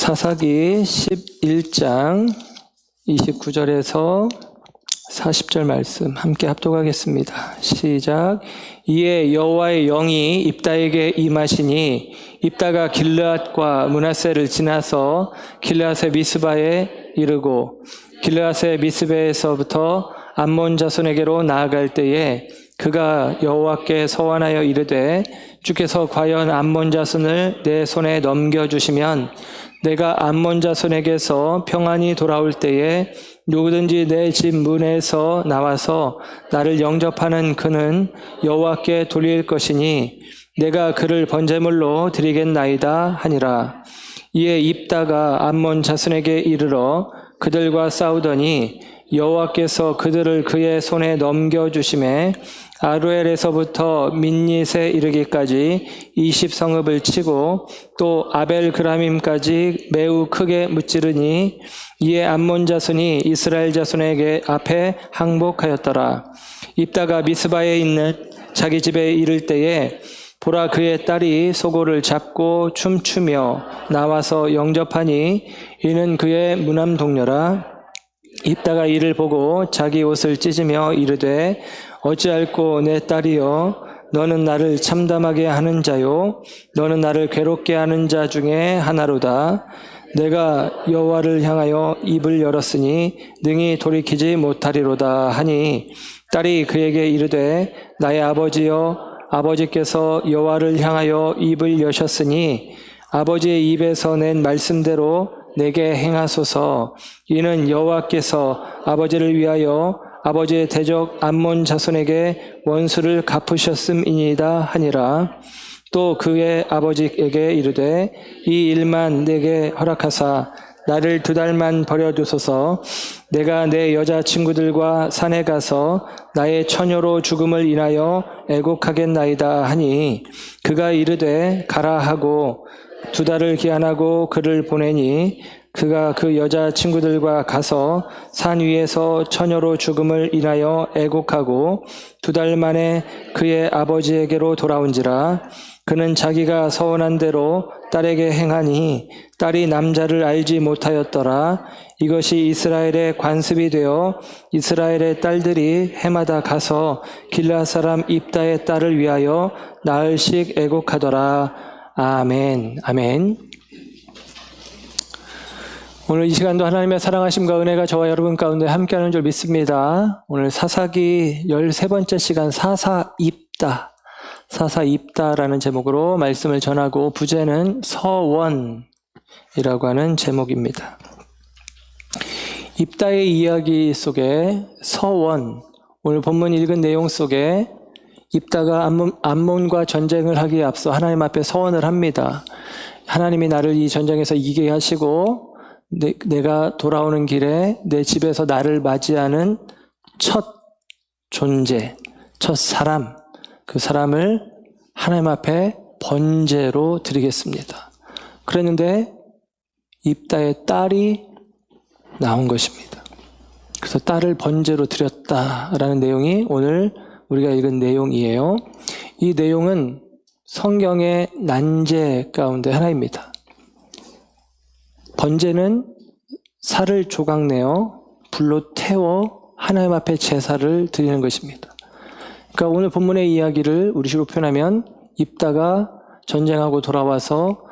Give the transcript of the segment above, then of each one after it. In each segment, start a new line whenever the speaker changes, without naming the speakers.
사사기 11장 29절에서 40절 말씀 함께 합독하겠습니다. 시작. 이에 여호와의 영이 입다에게 임하시니 입다가 길르앗과 므낫세를 지나서 길르앗의 미스바에 이르고 길르앗의 미스바에서부터 암몬 자손에게로 나아갈 때에 그가 여호와께 서원하여 이르되 주께서 과연 암몬 자손을 내 손에 넘겨주시면 내가 암몬 자손에게서 평안히 돌아올 때에 누구든지 내 집 문에서 나와서 나를 영접하는 그는 여호와께 돌릴 것이니 내가 그를 번제물로 드리겠나이다 하니라. 이에 입다가 암몬 자손에게 이르러 그들과 싸우더니 여호와께서 그들을 그의 손에 넘겨주심에 아루엘에서부터 민닛에 이르기까지 20성읍을 치고 또 아벨그라밈까지 매우 크게 무찌르니 이에 암몬 자손이 이스라엘 자손에게 앞에 항복하였더라. 입다가 미스바에 있는 자기 집에 이를 때에 보라 그의 딸이 소고를 잡고 춤추며 나와서 영접하니 이는 그의 무남 동료라. 입다가 이를 보고 자기 옷을 찢으며 이르되 어찌할꼬 내 딸이여 너는 나를 참담하게 하는 자요 너는 나를 괴롭게 하는 자 중에 하나로다. 내가 여호와를 향하여 입을 열었으니 능히 돌이키지 못하리로다 하니 딸이 그에게 이르되 나의 아버지여 아버지께서 여호와를 향하여 입을 여셨으니 아버지의 입에서 낸 말씀대로 내게 행하소서. 이는 여호와께서 아버지를 위하여 아버지의 대적 암몬 자손에게 원수를 갚으셨음이니이다 하니라. 또 그의 아버지에게 이르되 이 일만 내게 허락하사 나를 2달만 버려두소서. 내가 내 여자친구들과 산에 가서 나의 처녀로 죽음을 인하여 애곡하겠나이다 하니 그가 이르되 가라 하고 2달을 기한하고 그를 보내니 그가 그 여자친구들과 가서 산 위에서 처녀로 죽음을 인하여 애곡하고 2달 만에 그의 아버지에게로 돌아온지라. 그는 자기가 서원한 대로 딸에게 행하니 딸이 남자를 알지 못하였더라. 이것이 이스라엘의 관습이 되어 이스라엘의 딸들이 해마다 가서 길르앗 사람 입다의 딸을 위하여 나흘씩 애곡하더라. 아멘. 아멘. 오늘 이 시간도 하나님의 사랑하심과 은혜가 저와 여러분 가운데 함께하는 줄 믿습니다. 오늘 사사기 13번째 시간 사사입다라는 제목으로 말씀을 전하고 부제는 서원이라고 하는 제목입니다. 입다의 이야기 속에 서원, 오늘 본문 읽은 내용 속에 입다가 암몬과 전쟁을 하기에 앞서 하나님 앞에 서원을 합니다. 하나님이 나를 이 전쟁에서 이기게 하시고 내가 돌아오는 길에 내 집에서 나를 맞이하는 첫 존재, 첫 사람, 그 사람을 하나님 앞에 번제로 드리겠습니다. 그랬는데 입다의 딸이 나온 것입니다. 그래서 딸을 번제로 드렸다라는 내용이 오늘 우리가 읽은 내용이에요. 이 내용은 성경의 난제 가운데 하나입니다. 번제는 살을 조각내어 불로 태워 하나님 앞에 제사를 드리는 것입니다. 그러니까 오늘 본문의 이야기를 우리식으로 표현하면 입다가 전쟁하고 돌아와서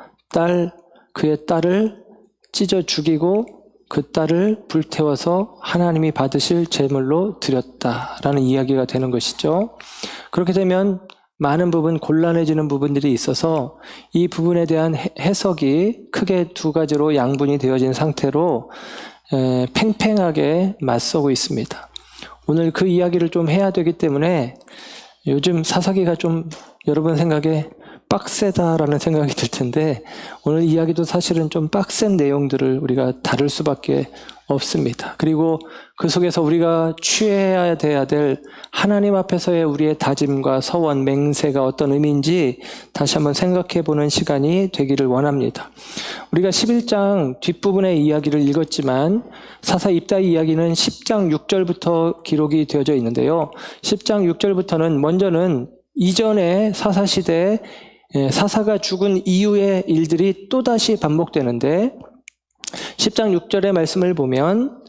그의 딸을 찢어 죽이고 그 딸을 불태워서 하나님이 받으실 제물로 드렸다라는 이야기가 되는 것이죠. 그렇게 되면 많은 부분, 곤란해지는 부분들이 있어서 이 부분에 대한 해석이 크게 2가지로 양분이 되어진 상태로 팽팽하게 맞서고 있습니다. 오늘 그 이야기를 좀 해야 되기 때문에 요즘 사사기가 좀 여러분 생각에 빡세다라는 생각이 들 텐데 오늘 이야기도 사실은 좀 빡센 내용들을 우리가 다룰 수밖에 없습니다. 그리고 그 속에서 우리가 취해야 돼야 될 하나님 앞에서의 우리의 다짐과 서원, 맹세가 어떤 의미인지 다시 한번 생각해 보는 시간이 되기를 원합니다. 우리가 11장 뒷부분의 이야기를 읽었지만 사사 입다 이야기는 10장 6절부터 기록이 되어져 있는데요. 10장 6절부터는 먼저는 이전의 사사 시대에 사사가 죽은 이후의 일들이 또다시 반복되는데 10장 6절의 말씀을 보면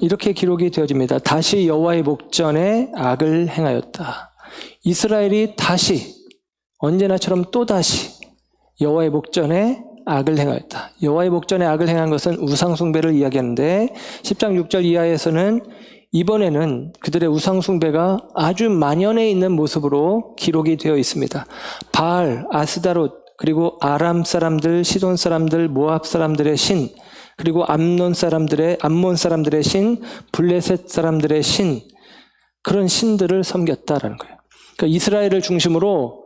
이렇게 기록이 되어집니다. 다시 여호와의 목전에 악을 행하였다. 이스라엘이 다시 언제나처럼 또다시 여호와의 목전에 악을 행하였다. 여호와의 목전에 악을 행한 것은 우상 숭배를 이야기하는데 10장 6절 이하에서는 이번에는 그들의 우상 숭배가 아주 만연해 있는 모습으로 기록이 되어 있습니다. 바알, 아스다롯, 그리고 아람 사람들, 시돈 사람들, 모압 사람들의 신, 그리고 암몬 사람들의 신, 블레셋 사람들의 신, 그런 신들을 섬겼다라는 거예요. 그러니까 이스라엘을 중심으로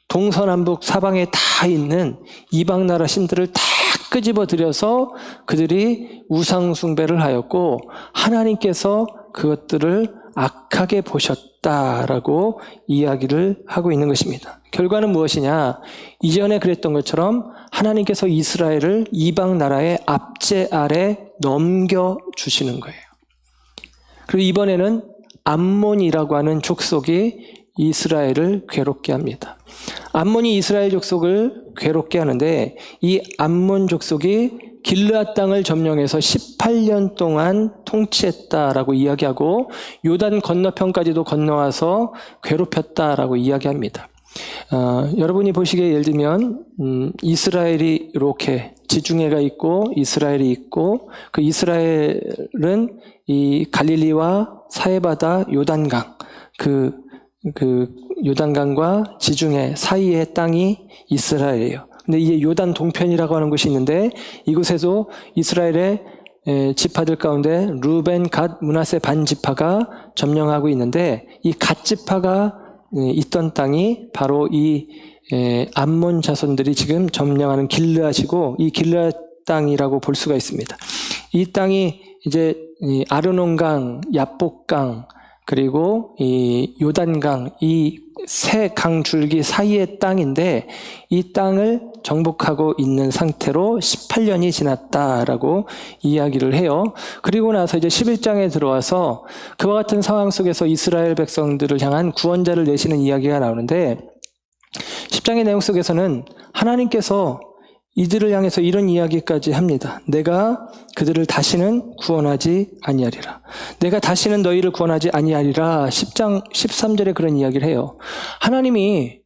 동서남북 사방에 다 있는 이방 나라 신들을 다 끄집어 들여서 그들이 우상 숭배를 하였고 하나님께서 그것들을 악하게 보셨다라고 이야기를 하고 있는 것입니다. 결과는 무엇이냐? 이전에 그랬던 것처럼 하나님께서 이스라엘을 이방 나라의 압제 아래 넘겨주시는 거예요. 그리고 이번에는 암몬이라고 하는 족속이 이스라엘을 괴롭게 합니다. 암몬이 이스라엘 족속을 괴롭게 하는데 이 암몬 족속이 길르앗 땅을 점령해서 18년 동안 통치했다라고 이야기하고 요단 건너편까지도 건너와서 괴롭혔다라고 이야기합니다. 여러분이 보시기에 예를 들면 이스라엘이 이렇게 지중해가 있고 이스라엘이 있고 그 이스라엘은 이 갈릴리와 사해바다 요단강 그 요단강과 지중해 사이의 땅이 이스라엘이에요. 근데 이게 요단 동편이라고 하는 곳이 있는데 이곳에도 이스라엘의 지파들 가운데 루벤, 갓, 므낫세 반 지파가 점령하고 있는데 이 갓 지파가 있던 땅이 바로 이 암몬 자손들이 지금 점령하는 길르앗이고 이 길르앗 땅이라고 볼 수가 있습니다. 이 땅이 이제 아르논강, 야복강 그리고 이 요단강 이 세 강 줄기 사이의 땅인데 이 땅을 정복하고 있는 상태로 18년이 지났다라고 이야기를 해요. 그리고 나서 이제 11장에 들어와서 그와 같은 상황 속에서 이스라엘 백성들을 향한 구원자를 내시는 이야기가 나오는데 10장의 내용 속에서는 하나님께서 이들을 향해서 이런 이야기까지 합니다. 내가 그들을 다시는 구원하지 아니하리라. 내가 다시는 너희를 구원하지 아니하리라. 10장 13절에 그런 이야기를 해요. 하나님이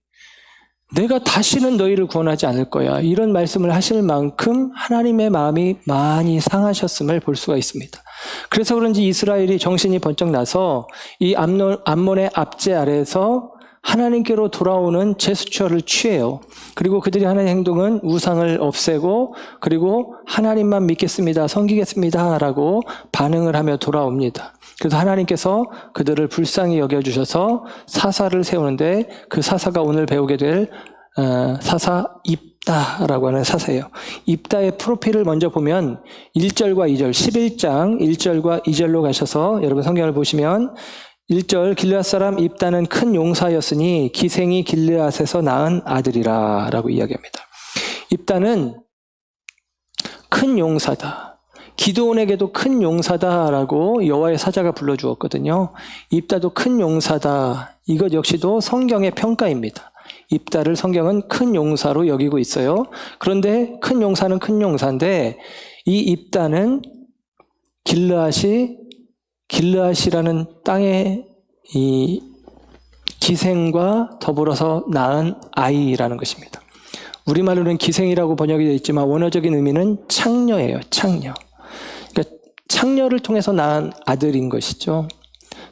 내가 다시는 너희를 구원하지 않을 거야. 이런 말씀을 하실 만큼 하나님의 마음이 많이 상하셨음을 볼 수가 있습니다. 그래서 그런지 이스라엘이 정신이 번쩍 나서 이 암몬의 압제 아래에서 하나님께로 돌아오는 제스처를 취해요. 그리고 그들이 하는 행동은 우상을 없애고 그리고 하나님만 믿겠습니다, 섬기겠습니다 라고 반응을 하며 돌아옵니다. 그래서 하나님께서 그들을 불쌍히 여겨주셔서 사사를 세우는데 그 사사가 오늘 배우게 될 사사 입다라고 하는 사사예요. 입다의 프로필을 먼저 보면 1절과 2절, 11장 1절과 2절로 가셔서 여러분 성경을 보시면 1절 길르앗 사람 입다는 큰 용사였으니 기생이 길르앗에서 낳은 아들이라 라고 이야기합니다. 입다는 큰 용사다. 기드온에게도 큰 용사다라고 여호와의 사자가 불러주었거든요. 입다도 큰 용사다. 이것 역시도 성경의 평가입니다. 입다를 성경은 큰 용사로 여기고 있어요. 그런데 큰 용사는 큰 용사인데 이 입다는 길르앗이라는 땅의 이 기생과 더불어서 낳은 아이라는 것입니다. 우리말로는 기생이라고 번역이 되어 있지만 원어적인 의미는 창녀예요. 창녀. 그러니까 창녀를 통해서 낳은 아들인 것이죠.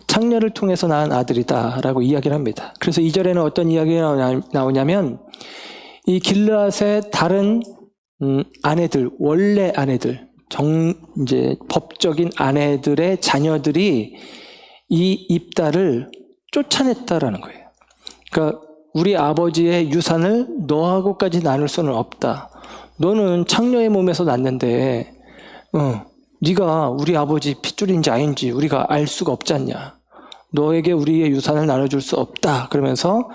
창녀를 통해서 낳은 아들이다라고 이야기를 합니다. 그래서 2절에는 어떤 이야기가 나오냐면 이 길르앗의 다른 아내들, 원래 아내들, 이제 법적인 아내들의 자녀들이 이 입다를 쫓아냈다라는 거예요. 그러니까 우리 아버지의 유산을 너하고까지 나눌 수는 없다. 너는 창녀의 몸에서 났는데 네가 우리 아버지 핏줄인지 아닌지 우리가 알 수가 없지 않냐. 너에게 우리의 유산을 나눠줄 수 없다. 그러면서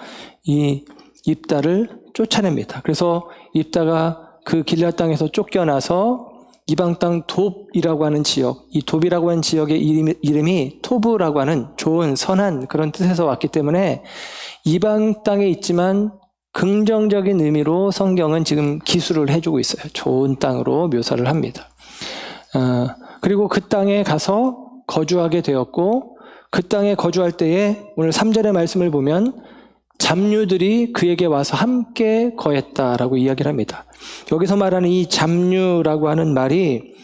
이 입다를 쫓아냅니다. 그래서 입다가 그 길르앗 땅에서 쫓겨나서 이방 땅 돕이라고 하는 지역, 이 돕이라고 하는 지역의 이름이 토브라고 하는 좋은, 선한 그런 뜻에서 왔기 때문에 이방 땅에 있지만 긍정적인 의미로 성경은 지금 기술을 해주고 있어요. 좋은 땅으로 묘사를 합니다. 그리고 그 땅에 가서 거주하게 되었고 그 땅에 거주할 때에 오늘 3절의 말씀을 보면 잡류들이 그에게 와서 함께 거했다라고 이야기를 합니다. 여기서 말하는 이 잡류라고 하는 말이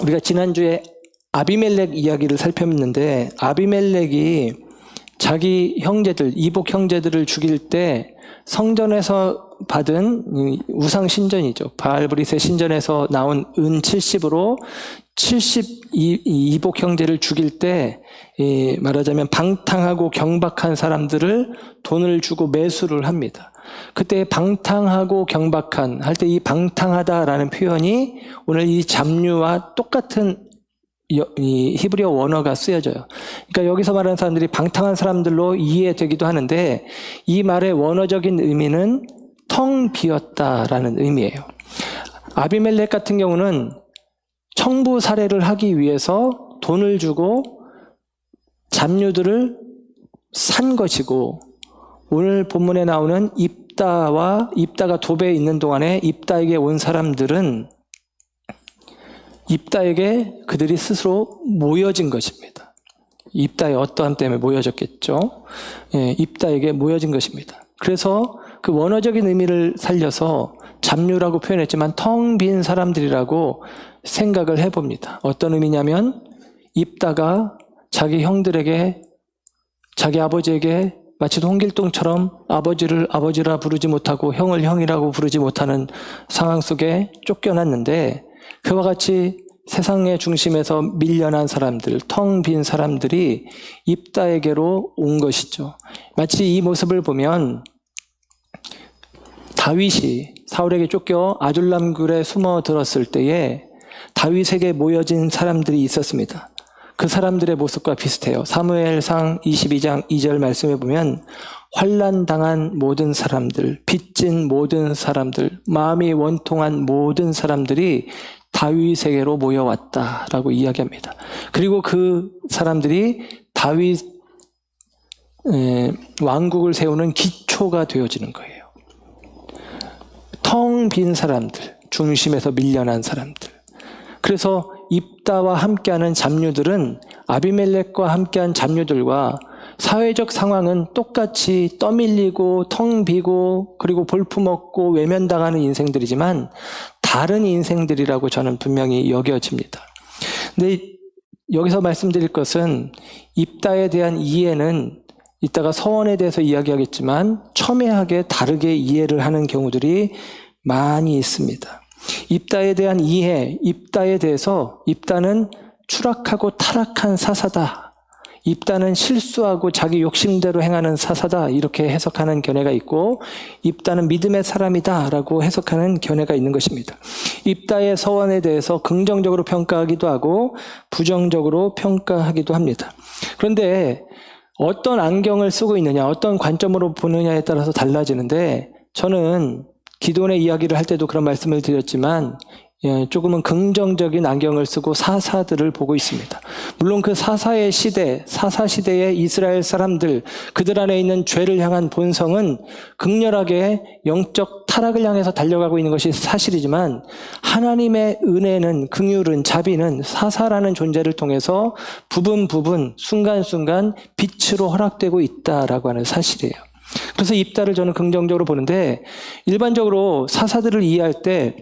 우리가 지난주에 아비멜렉 이야기를 살펴봤는데 아비멜렉이 자기 형제들, 이복 형제들을 죽일 때 성전에서 받은 우상 신전이죠. 바알브릿의 신전에서 나온 은 70으로 72이복 형제를 죽일 때 말하자면 방탕하고 경박한 사람들을 돈을 주고 매수를 합니다. 그때 방탕하고 경박한 할 때 이 방탕하다라는 표현이 오늘 이 잡류와 똑같은 이 히브리어 원어가 쓰여져요. 그러니까 여기서 말하는 사람들이 방탕한 사람들로 이해되기도 하는데 이 말의 원어적인 의미는 텅 비었다라는 의미예요. 아비멜렉 같은 경우는 청부 살해를 하기 위해서 돈을 주고 잡류들을 산 것이고 오늘 본문에 나오는 입다가 도배에 있는 동안에 입다에게 온 사람들은 입다에게 그들이 스스로 모여진 것입니다. 입다의 어떠함 때문에 모여졌겠죠. 입다에게 모여진 것입니다. 그래서 그 원어적인 의미를 살려서 잡류라고 표현했지만 텅 빈 사람들이라고 생각을 해봅니다. 어떤 의미냐면 입다가 자기 형들에게 자기 아버지에게 마치 홍길동처럼 아버지를 아버지라 부르지 못하고 형을 형이라고 부르지 못하는 상황 속에 쫓겨났는데 그와 같이 세상의 중심에서 밀려난 사람들, 텅 빈 사람들이 입다에게로 온 것이죠. 마치 이 모습을 보면 다윗이 사울에게 쫓겨 아둘람 굴에 숨어들었을 때에 다윗에게 모여진 사람들이 있었습니다. 그 사람들의 모습과 비슷해요. 사무엘상 22장 2절 말씀에 보면 환난당한 모든 사람들, 빚진 모든 사람들, 마음이 원통한 모든 사람들이 다윗에게로 모여왔다라고 이야기합니다. 그리고 그 사람들이 다윗 왕국을 세우는 기초가 되어지는 거예요. 텅 빈 사람들, 중심에서 밀려난 사람들. 그래서 입다와 함께하는 잡류들은 아비멜렉과 함께한 잡류들과 사회적 상황은 똑같이 떠밀리고 텅 비고 그리고 볼품없고 외면당하는 인생들이지만 다른 인생들이라고 저는 분명히 여겨집니다. 근데 여기서 말씀드릴 것은 입다에 대한 이해는 이따가 서원에 대해서 이야기하겠지만 첨예하게 다르게 이해를 하는 경우들이 많이 있습니다. 입다에 대한 이해, 입다에 대해서 입다는 추락하고 타락한 사사다. 입다는 실수하고 자기 욕심대로 행하는 사사다. 이렇게 해석하는 견해가 있고 입다는 믿음의 사람이다 라고 해석하는 견해가 있는 것입니다. 입다의 서원에 대해서 긍정적으로 평가하기도 하고 부정적으로 평가하기도 합니다. 그런데 어떤 안경을 쓰고 있느냐, 어떤 관점으로 보느냐에 따라서 달라지는데 저는 기도원의 이야기를 할 때도 그런 말씀을 드렸지만 조금은 긍정적인 안경을 쓰고 사사들을 보고 있습니다. 물론 그 사사 시대의 이스라엘 사람들, 그들 안에 있는 죄를 향한 본성은 극렬하게 영적 타락을 향해서 달려가고 있는 것이 사실이지만 하나님의 은혜는, 긍휼은, 자비는 사사라는 존재를 통해서 부분 순간순간 빛으로 허락되고 있다라고 하는 사실이에요. 그래서 입다를 저는 긍정적으로 보는데 일반적으로 사사들을 이해할 때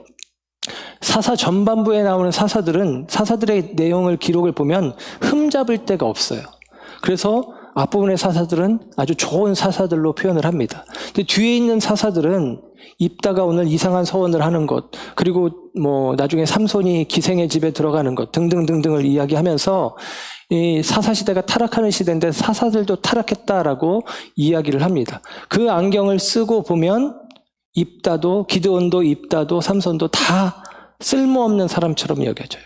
사사 전반부에 나오는 사사들은 사사들의 내용을 기록을 보면 흠잡을 데가 없어요. 그래서 앞부분의 사사들은 아주 좋은 사사들로 표현을 합니다. 근데 뒤에 있는 사사들은 입다가 오늘 이상한 서원을 하는 것, 그리고 나중에 삼손이 기생의 집에 들어가는 것 등등등등을 이야기하면서 이 사사시대가 타락하는 시대인데 사사들도 타락했다라고 이야기를 합니다. 그 안경을 쓰고 보면 입다도, 기드온도, 입다도, 삼손도 다 쓸모없는 사람처럼 여겨져요.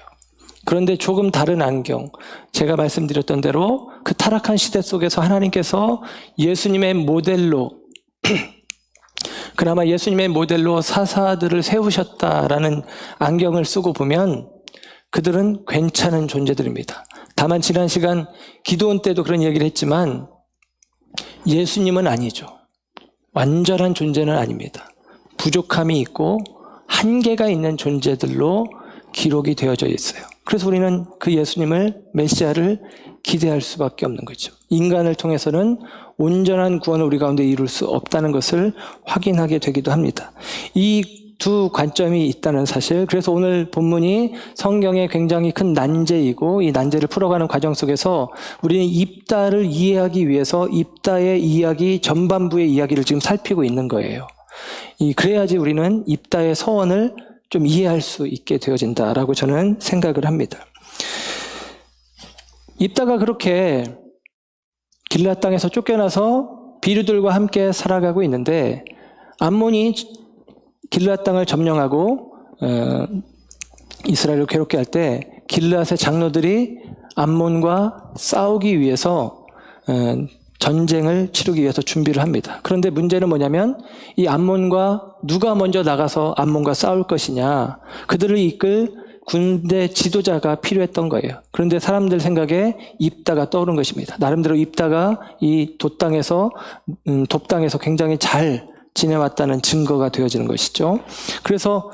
그런데 조금 다른 안경, 제가 말씀드렸던 대로 그 타락한 시대 속에서 하나님께서 예수님의 모델로 그나마 예수님의 모델로 사사들을 세우셨다라는 안경을 쓰고 보면 그들은 괜찮은 존재들입니다. 다만 지난 시간 기도원 때도 그런 얘기를 했지만 예수님은 아니죠. 완전한 존재는 아닙니다. 부족함이 있고 한계가 있는 존재들로 기록이 되어져 있어요. 그래서 우리는 그 예수님을 메시아를 기대할 수밖에 없는 거죠. 인간을 통해서는 온전한 구원을 우리 가운데 이룰 수 없다는 것을 확인하게 되기도 합니다. 이 두 관점이 있다는 사실, 그래서 오늘 본문이 성경의 굉장히 큰 난제이고 이 난제를 풀어가는 과정 속에서 우리는 입다를 이해하기 위해서 입다의 이야기 전반부의 이야기를 지금 살피고 있는 거예요. 그래야지 우리는 입다의 서원을 좀 이해할 수 있게 되어진다라고 저는 생각을 합니다. 입다가 그렇게 길앗 땅에서 쫓겨나서 비류들과 함께 살아가고 있는데 암몬이 길앗 땅을 점령하고 이스라엘을 괴롭게 할 때 길앗의 장로들이 암몬과 싸우기 위해서 전쟁을 치르기 위해서 준비를 합니다. 그런데 문제는 뭐냐면 이 암몬과 누가 먼저 나가서 암몬과 싸울 것이냐, 그들을 이끌 군대 지도자가 필요했던 거예요. 그런데 사람들 생각에 입다가 떠오른 것입니다. 나름대로 입다가 이 돕당에서 굉장히 잘 지내왔다는 증거가 되어지는 것이죠. 그래서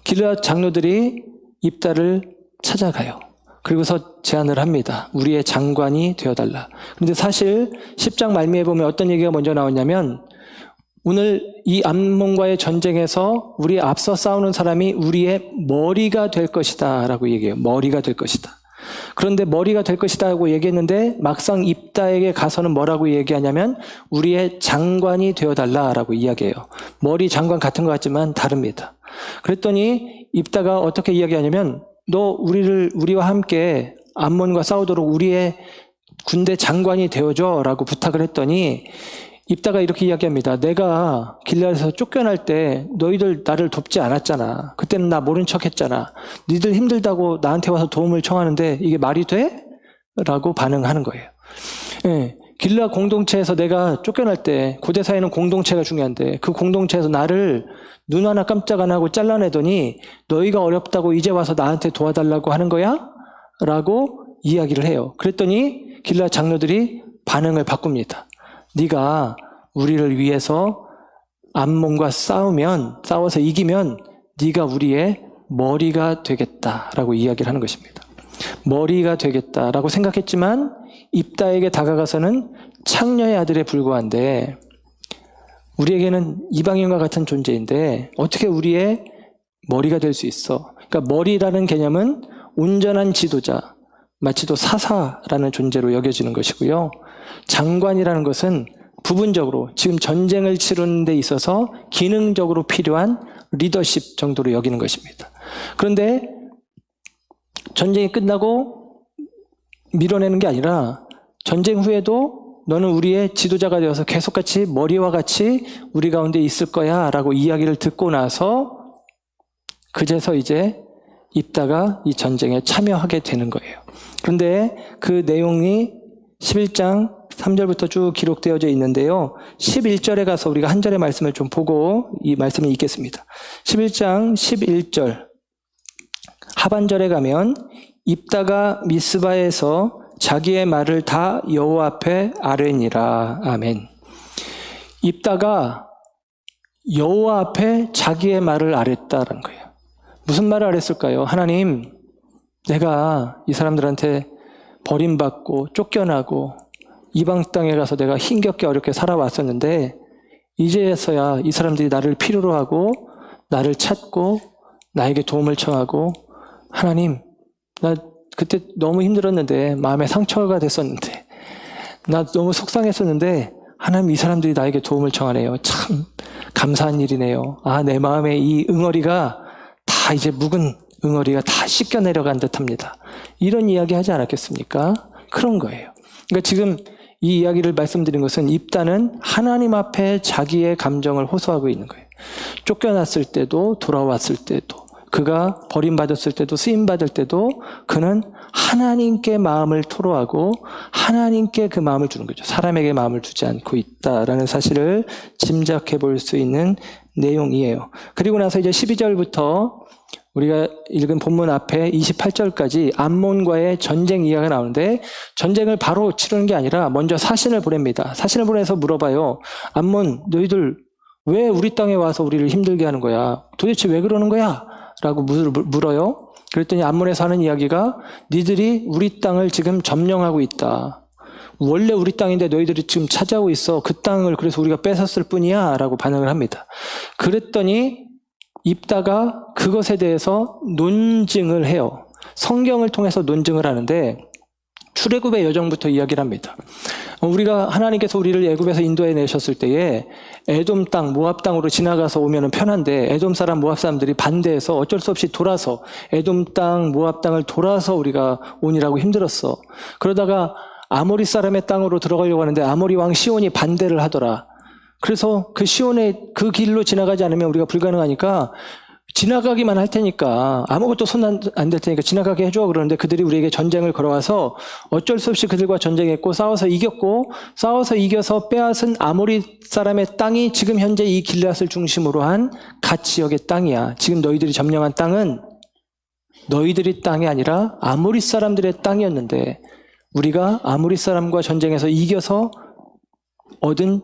길앗 장로들이 입다를 찾아가요. 그리고서 제안을 합니다. 우리의 장관이 되어달라. 그런데 사실 10장 말미에 보면 어떤 얘기가 먼저 나오냐면 오늘 이 암몬과의 전쟁에서 우리 앞서 싸우는 사람이 우리의 머리가 될 것이다 라고 얘기해요. 머리가 될 것이다. 그런데 머리가 될 것이다 하고 얘기했는데 막상 입다에게 가서는 뭐라고 얘기하냐면 우리의 장관이 되어달라라고 이야기해요. 머리 장관 같은 것 같지만 다릅니다. 그랬더니 입다가 어떻게 이야기하냐면 너 우리와 함께 암몬과 싸우도록 우리의 군대 장관이 되어줘 라고 부탁을 했더니 입다가 이렇게 이야기합니다. 내가 길앗에서 쫓겨날 때 너희들 나를 돕지 않았잖아. 그때는 나 모른 척 했잖아. 니들 힘들다고 나한테 와서 도움을 청하는데 이게 말이 돼? 라고 반응하는 거예요. 예, 길앗 공동체에서 내가 쫓겨날 때 고대 사회는 공동체가 중요한데 그 공동체에서 나를 눈 하나 깜짝 안 하고 잘라내더니 너희가 어렵다고 이제 와서 나한테 도와달라고 하는 거야? 라고 이야기를 해요. 그랬더니 길앗 장로들이 반응을 바꿉니다. 네가 우리를 위해서 암몬과 싸워서 이기면 네가 우리의 머리가 되겠다라고 이야기를 하는 것입니다. 머리가 되겠다라고 생각했지만 입다에게 다가가서는 창녀의 아들에 불과한데 우리에게는 이방인과 같은 존재인데 어떻게 우리의 머리가 될 수 있어? 그러니까 머리라는 개념은 온전한 지도자, 마치도 사사라는 존재로 여겨지는 것이고요. 장관이라는 것은 부분적으로 지금 전쟁을 치르는 데 있어서 기능적으로 필요한 리더십 정도로 여기는 것입니다. 그런데 전쟁이 끝나고 밀어내는 게 아니라 전쟁 후에도 너는 우리의 지도자가 되어서 계속같이 머리와 같이 우리 가운데 있을 거야 라고 이야기를 듣고 나서 그제서 이제 입다가 이 전쟁에 참여하게 되는 거예요. 그런데 그 내용이 11장 3절부터 쭉 기록되어져 있는데요. 11절에 가서 우리가 한 절의 말씀을 좀 보고 이 말씀을 읽겠습니다. 11장 11절 하반절에 가면 입다가 미스바에서 자기의 말을 다 여호와 앞에 아뢰니라. 아멘. 입다가 여호와 앞에 자기의 말을 아뢰었다는 거예요. 무슨 말을 아뢰었을까요? 하나님, 내가 이 사람들한테 버림받고 쫓겨나고 이방 땅에 가서 내가 힘겹게 어렵게 살아왔었는데 이제서야 이 사람들이 나를 필요로 하고 나를 찾고 나에게 도움을 청하고 하나님, 나 그때 너무 힘들었는데 마음에 상처가 됐었는데 나 너무 속상했었는데 하나님 이 사람들이 나에게 도움을 청하네요. 참 감사한 일이네요. 아, 내 마음에 이 응어리가 다 이제 묵은 응어리가 다 씻겨 내려간 듯합니다. 이런 이야기 하지 않았겠습니까? 그런 거예요. 그러니까 지금 이 이야기를 말씀드린 것은 입다는 하나님 앞에 자기의 감정을 호소하고 있는 거예요. 쫓겨났을 때도 돌아왔을 때도 그가 버림받았을 때도 쓰임받을 때도 그는 하나님께 마음을 토로하고 하나님께 그 마음을 주는 거죠. 사람에게 마음을 주지 않고 있다라는 사실을 짐작해 볼 수 있는 내용이에요. 그리고 나서 이제 12절부터 우리가 읽은 본문 앞에 28절까지 암몬과의 전쟁 이야기가 나오는데, 전쟁을 바로 치르는 게 아니라 먼저 사신을 보냅니다. 사신을 보내서 물어봐요. 암몬, 너희들 왜 우리 땅에 와서 우리를 힘들게 하는 거야? 도대체 왜 그러는 거야? 라고 물어요. 그랬더니 암몬에서 하는 이야기가, 니들이 우리 땅을 지금 점령하고 있다. 원래 우리 땅인데 너희들이 지금 차지하고 있어. 그 땅을 그래서 우리가 뺏었을 뿐이야. 라고 반응을 합니다. 그랬더니 입다가 그것에 대해서 논증을 해요. 성경을 통해서 논증을 하는데, 출애굽의 여정부터 이야기를 합니다. 우리가 하나님께서 우리를 애굽에서 인도해 내셨을 때에 에돔 땅, 모압 땅으로 지나가서 오면 편한데, 에돔 사람, 모압 사람들이 반대해서 어쩔 수 없이 돌아서 에돔 땅, 모압 땅을 돌아서 우리가 오니라고 힘들었어. 그러다가 아모리 사람의 땅으로 들어가려고 하는데 아모리 왕 시온이 반대를 하더라. 그래서 그 시온의 그 길로 지나가지 않으면 우리가 불가능하니까 지나가기만 할 테니까, 아무것도 손 안 댈 테니까 지나가게 해줘. 그러는데 그들이 우리에게 전쟁을 걸어와서 어쩔 수 없이 그들과 전쟁했고 싸워서 이겼고, 싸워서 이겨서 빼앗은 아모리 사람의 땅이 지금 현재 이 길앗을 중심으로 한 갓 지역의 땅이야. 지금 너희들이 점령한 땅은 너희들이 땅이 아니라 아모리 사람들의 땅이었는데, 우리가 아모리 사람과 전쟁에서 이겨서 얻은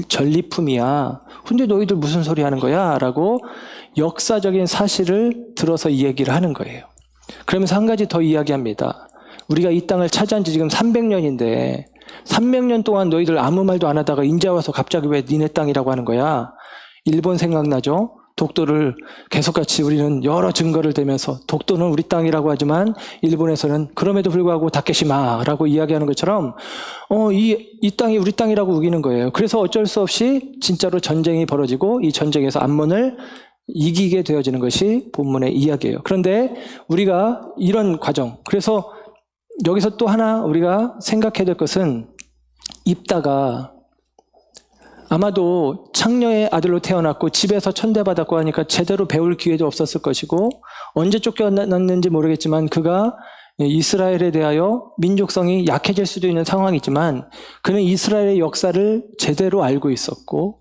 전리품이야. 근데 너희들 무슨 소리 하는 거야? 라고 역사적인 사실을 들어서 이 얘기를 하는 거예요. 그러면서 한 가지 더 이야기합니다. 우리가 이 땅을 차지한 지 지금 300년인데 300년 동안 너희들 아무 말도 안 하다가 인제 와서 갑자기 왜 니네 땅이라고 하는 거야? 일본 생각나죠? 독도를 계속같이 우리는 여러 증거를 대면서 독도는 우리 땅이라고 하지만 일본에서는 그럼에도 불구하고 다케시마라고 이야기하는 것처럼 이 땅이 우리 땅이라고 우기는 거예요. 그래서 어쩔 수 없이 진짜로 전쟁이 벌어지고 이 전쟁에서 암몬을 이기게 되어지는 것이 본문의 이야기예요. 그런데 우리가 이런 과정, 그래서 여기서 또 하나 우리가 생각해야 될 것은, 입다가 아마도 창녀의 아들로 태어났고 집에서 천대받았고 하니까 제대로 배울 기회도 없었을 것이고, 언제 쫓겨났는지 모르겠지만 그가 이스라엘에 대하여 민족성이 약해질 수도 있는 상황이지만 그는 이스라엘의 역사를 제대로 알고 있었고,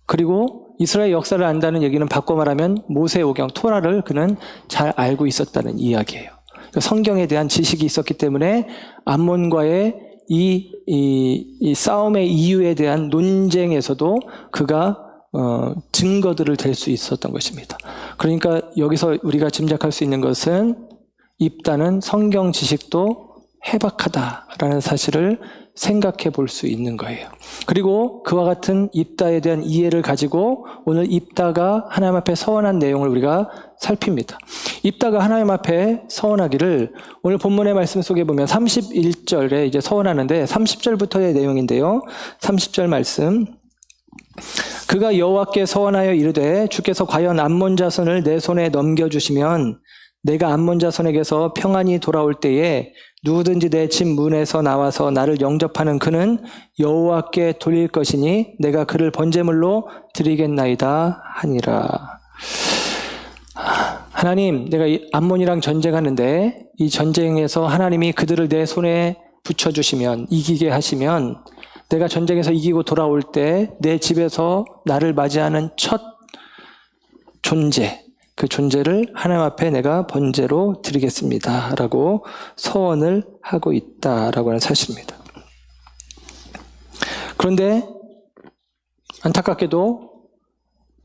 그리고 이스라엘 역사를 안다는 얘기는 바꿔 말하면 모세오경, 토라를 그는 잘 알고 있었다는 이야기예요. 성경에 대한 지식이 있었기 때문에 암몬과의 이 싸움의 이유에 대한 논쟁에서도 그가 증거들을 댈 수 있었던 것입니다. 그러니까 여기서 우리가 짐작할 수 있는 것은, 입다는 성경 지식도 해박하다라는 사실을 생각해 볼 수 있는 거예요. 그리고 그와 같은 입다에 대한 이해를 가지고 오늘 입다가 하나님 앞에 서원한 내용을 우리가 살핍니다. 입다가 하나님 앞에 서원하기를 오늘 본문의 말씀 속에 보면 31절에 이제 서원하는데 30절부터의 내용인데요. 30절 말씀. 그가 여호와께 서원하여 이르되, 주께서 과연 암몬 자손을 내 손에 넘겨주시면 내가 암몬 자손에게서 평안히 돌아올 때에 누구든지 내 집 문에서 나와서 나를 영접하는 그는 여호와께 돌릴 것이니 내가 그를 번제물로 드리겠나이다 하니라. 하나님, 내가 암몬이랑 전쟁하는데 이 전쟁에서 하나님이 그들을 내 손에 붙여주시면, 이기게 하시면 내가 전쟁에서 이기고 돌아올 때 내 집에서 나를 맞이하는 첫 존재, 그 존재를 하나님 앞에 내가 번제로 드리겠습니다 라고 서원을 하고 있다라고 하는 사실입니다. 그런데 안타깝게도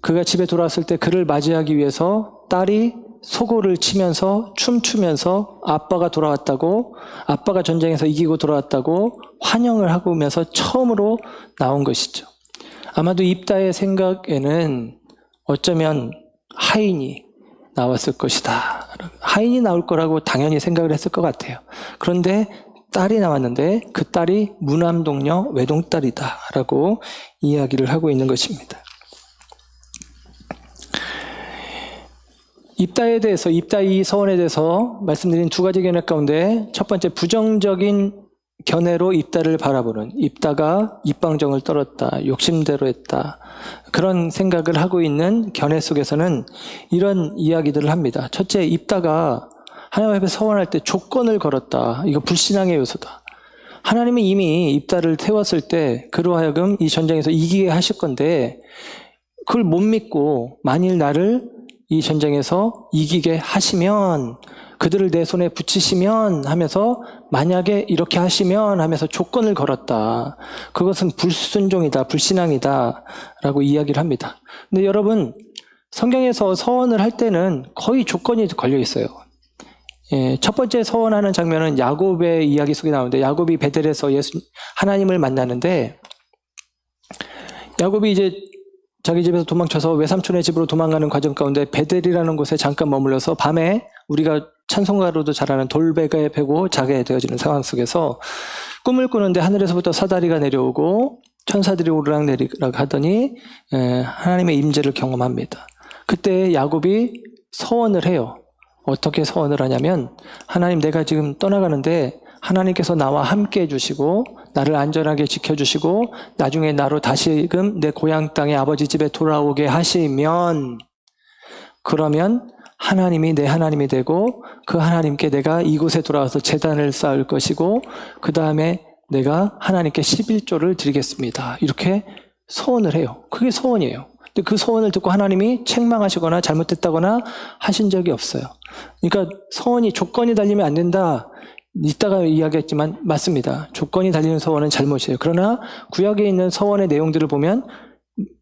그가 집에 돌아왔을 때 그를 맞이하기 위해서 딸이 소고를 치면서 춤추면서 아빠가 돌아왔다고, 아빠가 전쟁에서 이기고 돌아왔다고 환영을 하고 오면서 처음으로 나온 것이죠. 아마도 입다의 생각에는 어쩌면 하인이 나왔을 것이다. 하인이 나올 거라고 당연히 생각을 했을 것 같아요. 그런데 딸이 나왔는데 그 딸이 무남동녀 외동딸이다 라고 이야기를 하고 있는 것입니다. 입다에 대해서, 입다의 서원에 대해서 말씀드린 두 가지 견해 가운데 첫 번째, 부정적인 견해로 입다를 바라보는, 입다가 입방정을 떨었다, 욕심대로 했다, 그런 생각을 하고 있는 견해 속에서는 이런 이야기들을 합니다. 첫째, 입다가 하나님 앞에 서원할 때 조건을 걸었다. 이거 불신앙의 요소다. 하나님이 이미 입다를 태웠을 때 그로 하여금 이 전쟁에서 이기게 하실 건데 그걸 못 믿고 만일 나를 이 전쟁에서 이기게 하시면, 그들을 내 손에 붙이시면 하면서, 만약에 이렇게 하시면 하면서 조건을 걸었다. 그것은 불순종이다, 불신앙이다 라고 이야기를 합니다. 근데 여러분, 성경에서 서원을 할 때는 거의 조건이 걸려 있어요. 첫 번째 서원하는 장면은 야곱의 이야기 속에 나오는데, 야곱이 베델에서 하나님을 만나는데, 야곱이 이제 자기 집에서 도망쳐서 외삼촌의 집으로 도망가는 과정 가운데 베델이라는 곳에 잠깐 머물러서 밤에 우리가 찬송가로도 잘 아는 돌베개에 베고 자게 되어지는 상황 속에서 꿈을 꾸는데 하늘에서부터 사다리가 내려오고 천사들이 오르락내리락 하더니 하나님의 임재를 경험합니다. 그때 야곱이 서원을 해요. 어떻게 서원을 하냐면, 하나님, 내가 지금 떠나가는데 하나님께서 나와 함께 해주시고 나를 안전하게 지켜주시고 나중에 나로 다시금 내 고향 땅에 아버지 집에 돌아오게 하시면, 그러면 하나님이 내 하나님이 되고 그 하나님께 내가 이곳에 돌아와서 제단을 쌓을 것이고 그 다음에 내가 하나님께 11조를 드리겠습니다. 이렇게 서원을 해요. 그게 서원이에요. 근데 그 소원을 듣고 하나님이 책망하시거나 잘못됐다거나 하신 적이 없어요. 그러니까 서원이 조건이 달리면 안 된다. 이따가 이야기했지만 맞습니다. 조건이 달리는 서원은 잘못이에요. 그러나 구약에 있는 서원의 내용들을 보면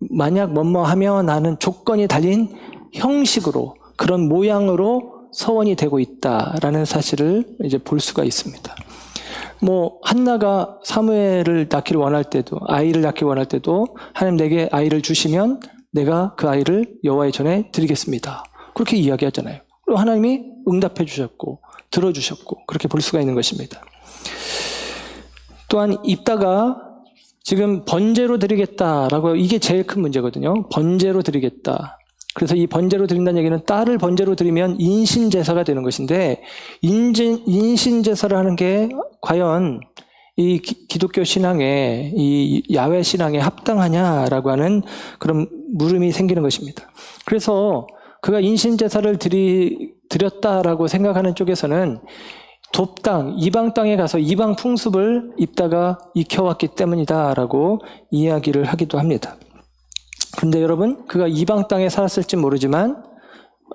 만약 뭐뭐 하면 하는 조건이 달린 형식으로, 그런 모양으로 서원이 되고 있다라는 사실을 이제 볼 수가 있습니다. 한나가 사무엘을 낳기를 원할 때도, 아이를 낳기를 원할 때도 하나님 내게 아이를 주시면 내가 그 아이를 여호와의 전에 드리겠습니다. 그렇게 이야기하잖아요. 그리고 하나님이 응답해 주셨고 들어주셨고 그렇게 볼 수가 있는 것입니다. 또한 입다가 지금 번제로 드리겠다라고, 이게 제일 큰 문제거든요. 번제로 드리겠다. 그래서 이 번제로 드린다는 얘기는 딸을 번제로 드리면 인신제사가 되는 것인데, 인신제사를 하는 게 과연 이 기독교 신앙에, 이 야훼 신앙에 합당하냐라고 하는 그런 물음이 생기는 것입니다. 그래서 그가 인신제사를 드렸다라고 생각하는 쪽에서는 돕당, 이방 땅에 가서 이방 풍습을 입다가 익혀왔기 때문이다라고 이야기를 하기도 합니다. 그런데 여러분, 그가 이방 땅에 살았을지 모르지만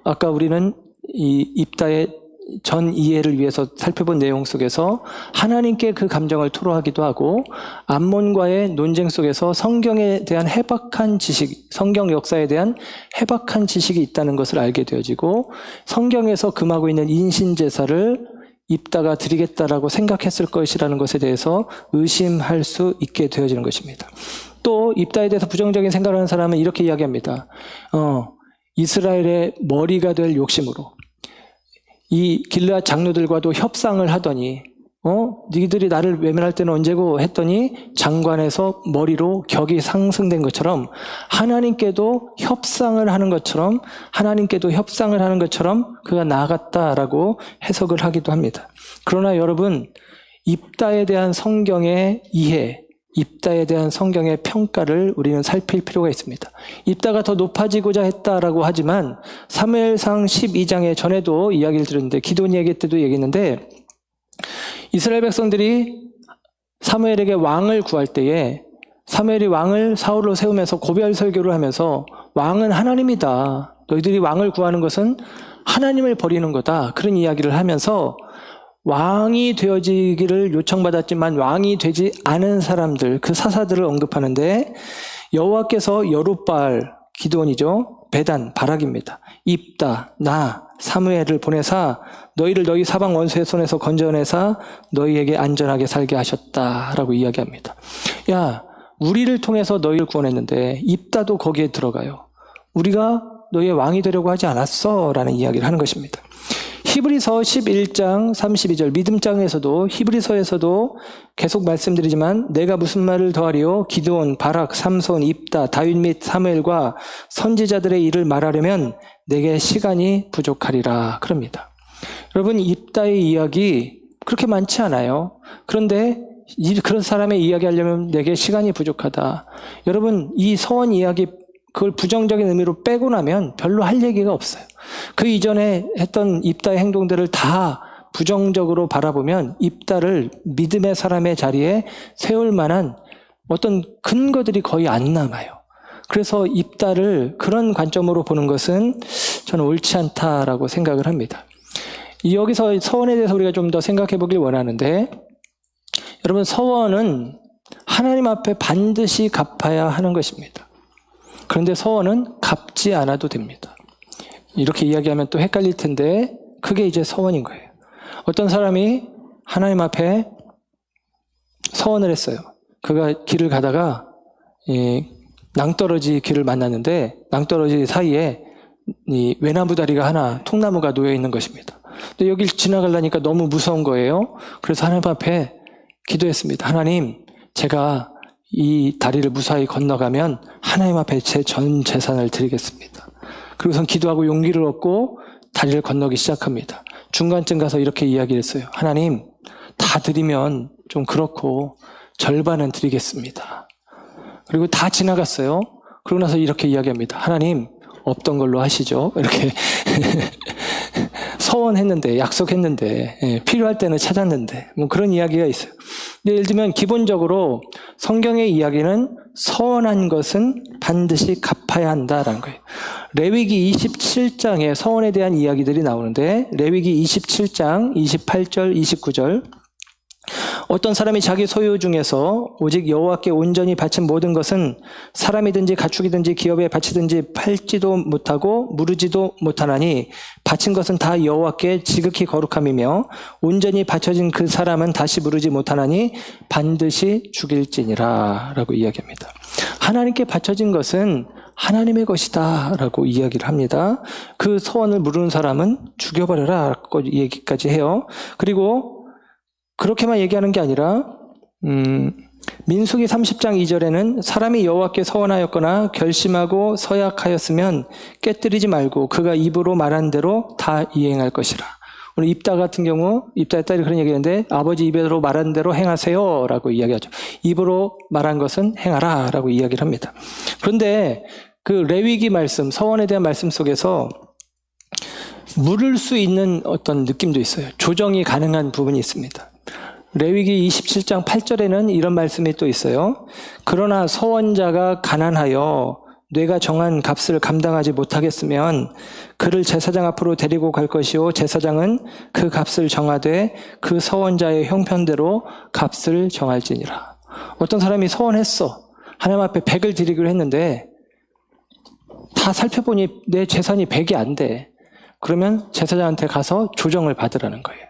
아까 우리는 이 입다의 전 이해를 위해서 살펴본 내용 속에서 하나님께 그 감정을 토로하기도 하고, 암몬과의 논쟁 속에서 성경에 대한 해박한 지식, 성경 역사에 대한 해박한 지식이 있다는 것을 알게 되어지고, 성경에서 금하고 있는 인신제사를 입다가 드리겠다라고 생각했을 것이라는 것에 대해서 의심할 수 있게 되어지는 것입니다. 또 입다에 대해서 부정적인 생각을 하는 사람은 이렇게 이야기합니다. 이스라엘의 머리가 될 욕심으로 이 길르앗 장로들과도 협상을 하더니 니들이 나를 외면할 때는 언제고 했더니 장관에서 머리로 격이 상승된 것처럼 하나님께도 협상을 하는 것처럼 그가 나아갔다라고 해석을 하기도 합니다. 그러나 여러분, 입다에 대한 성경의 이해, 입다에 대한 성경의 평가를 우리는 살필 필요가 있습니다. 입다가 더 높아지고자 했다라고 하지만 사무엘상 12장에 전에도 이야기를 들었는데, 기도원 얘기 때도 얘기했는데, 이스라엘 백성들이 사무엘에게 왕을 구할 때에 사무엘이 왕을 사울로 세우면서 고별 설교를 하면서 왕은 하나님이다. 너희들이 왕을 구하는 것은 하나님을 버리는 거다. 그런 이야기를 하면서 왕이 되어지기를 요청받았지만 왕이 되지 않은 사람들, 그 사사들을 언급하는데, 여호와께서 여룻바알, 기드온이죠, 베단, 바락입니다, 입다, 나, 사무엘을 보내사 너희를 너희 사방 원수의 손에서 건져내사 너희에게 안전하게 살게 하셨다라고 이야기합니다. 야, 우리를 통해서 너희를 구원했는데 입다도 거기에 들어가요. 우리가 너희의 왕이 되려고 하지 않았어 라는 이야기를 하는 것입니다. 히브리서 11장 32절 믿음장에서도, 히브리서에서도 계속 말씀드리지만 내가 무슨 말을 더하리요? 기드온, 바락, 삼손, 입다, 다윗 및 사무엘과 선지자들의 일을 말하려면 내게 시간이 부족하리라 그럽니다. 여러분, 입다의 이야기 그렇게 많지 않아요. 그런데 그런 사람의 이야기 하려면 내게 시간이 부족하다. 여러분, 이 서원 이야기, 그걸 부정적인 의미로 빼고 나면 별로 할 얘기가 없어요. 그 이전에 했던 입다의 행동들을 다 부정적으로 바라보면 입다를 믿음의 사람의 자리에 세울 만한 어떤 근거들이 거의 안 남아요. 그래서 입다를 그런 관점으로 보는 것은 저는 옳지 않다라고 생각을 합니다. 여기서 서원에 대해서 우리가 좀 더 생각해 보길 원하는데, 여러분, 서원은 하나님 앞에 반드시 갚아야 하는 것입니다. 그런데 서원은 갚지 않아도 됩니다. 이렇게 이야기하면 또 헷갈릴 텐데, 그게 이제 서원인 거예요. 어떤 사람이 하나님 앞에 서원을 했어요. 그가 길을 가다가 낭떠러지 길을 만났는데, 낭떠러지 사이에 이 외나무 다리가 하나, 통나무가 놓여 있는 것입니다. 근데 여길 지나가려니까 너무 무서운 거예요. 그래서 하나님 앞에 기도했습니다. 하나님, 제가 이 다리를 무사히 건너가면 하나님 앞에 제 전 재산을 드리겠습니다. 그리고선 기도하고 용기를 얻고 다리를 건너기 시작합니다. 중간쯤 가서 이렇게 이야기를 했어요. 하나님, 다 드리면 좀 그렇고 절반은 드리겠습니다. 그리고 다 지나갔어요. 그러고 나서 이렇게 이야기합니다. 하나님, 없던 걸로 하시죠. 이렇게 서원했는데, 약속했는데, 필요할 때는 찾았는데, 뭐 그런 이야기가 있어요. 근데 예를 들면 기본적으로 성경의 이야기는 서원한 것은 반드시 갚아야 한다라는 거예요. 레위기 27장에 서원에 대한 이야기들이 나오는데, 레위기 27장 28절, 29절, 어떤 사람이 자기 소유 중에서 오직 여호와께 온전히 바친 모든 것은 사람이든지 가축이든지 기업에 바치든지 팔지도 못하고 무르지도 못하나니 바친 것은 다 여호와께 지극히 거룩함이며 온전히 바쳐진 그 사람은 다시 무르지 못하나니 반드시 죽일지니라 라고 이야기합니다. 하나님께 바쳐진 것은 하나님의 것이다 라고 이야기를 합니다. 그 서원을 무르는 사람은 죽여버려라 라고 얘기까지 해요. 그리고 그렇게만 얘기하는 게 아니라 민수기 30장 2절에는 사람이 여호와께 서원하였거나 결심하고 서약하였으면 깨뜨리지 말고 그가 입으로 말한 대로 다 이행할 것이라. 오늘 입다 같은 경우, 입다의 딸이 그런 얘기했는데 아버지 입으로 말한 대로 행하세요 라고 이야기하죠. 입으로 말한 것은 행하라 라고 이야기를 합니다. 그런데 그 레위기 말씀, 서원에 대한 말씀 속에서 물을 수 있는 어떤 느낌도 있어요. 조정이 가능한 부분이 있습니다. 레위기 27장 8절에는 이런 말씀이 또 있어요. 그러나 서원자가 가난하여 뇌가 정한 값을 감당하지 못하겠으면 그를 제사장 앞으로 데리고 갈 것이요 제사장은 그 값을 정하되 그 서원자의 형편대로 값을 정할지니라. 어떤 사람이 서원했어. 하나님 앞에 100을 드리기로 했는데 다 살펴보니 내 재산이 100이 안 돼. 그러면 제사장한테 가서 조정을 받으라는 거예요.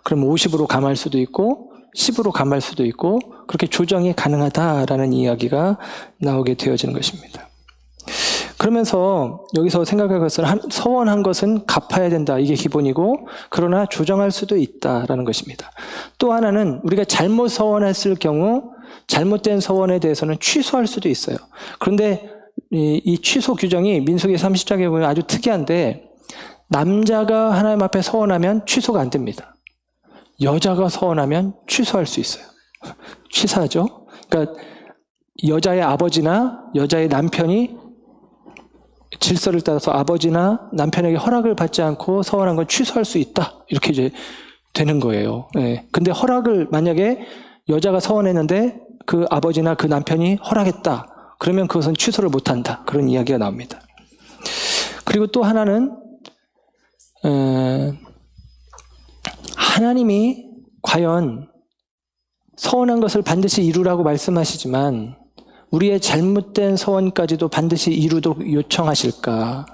그럼 50으로 감할 수도 있고 10으로 감할 수도 있고 그렇게 조정이 가능하다라는 이야기가 나오게 되어지는 것입니다. 그러면서 여기서 생각할 것은 서원한 것은 갚아야 된다. 이게 기본이고 그러나 조정할 수도 있다라는 것입니다. 또 하나는 우리가 잘못 서원했을 경우 잘못된 서원에 대해서는 취소할 수도 있어요. 그런데 이 취소 규정이 민수기 30장에 보면 아주 특이한데 남자가 하나님 앞에 서원하면 취소가 안 됩니다. 여자가 서원하면 취소할 수 있어요. 취사죠. 그러니까 여자의 아버지나 여자의 남편이 질서를 따라서 아버지나 남편에게 허락을 받지 않고 서원한 건 취소할 수 있다. 이렇게 이제 되는 거예요. 네. 근데 허락을 만약에 여자가 서원했는데 그 아버지나 그 남편이 허락했다. 그러면 그것은 취소를 못한다. 그런 이야기가 나옵니다. 그리고 또 하나는 하나님이 과연 서원한 것을 반드시 이루라고 말씀하시지만 우리의 잘못된 서원까지도 반드시 이루도록 요청하실까?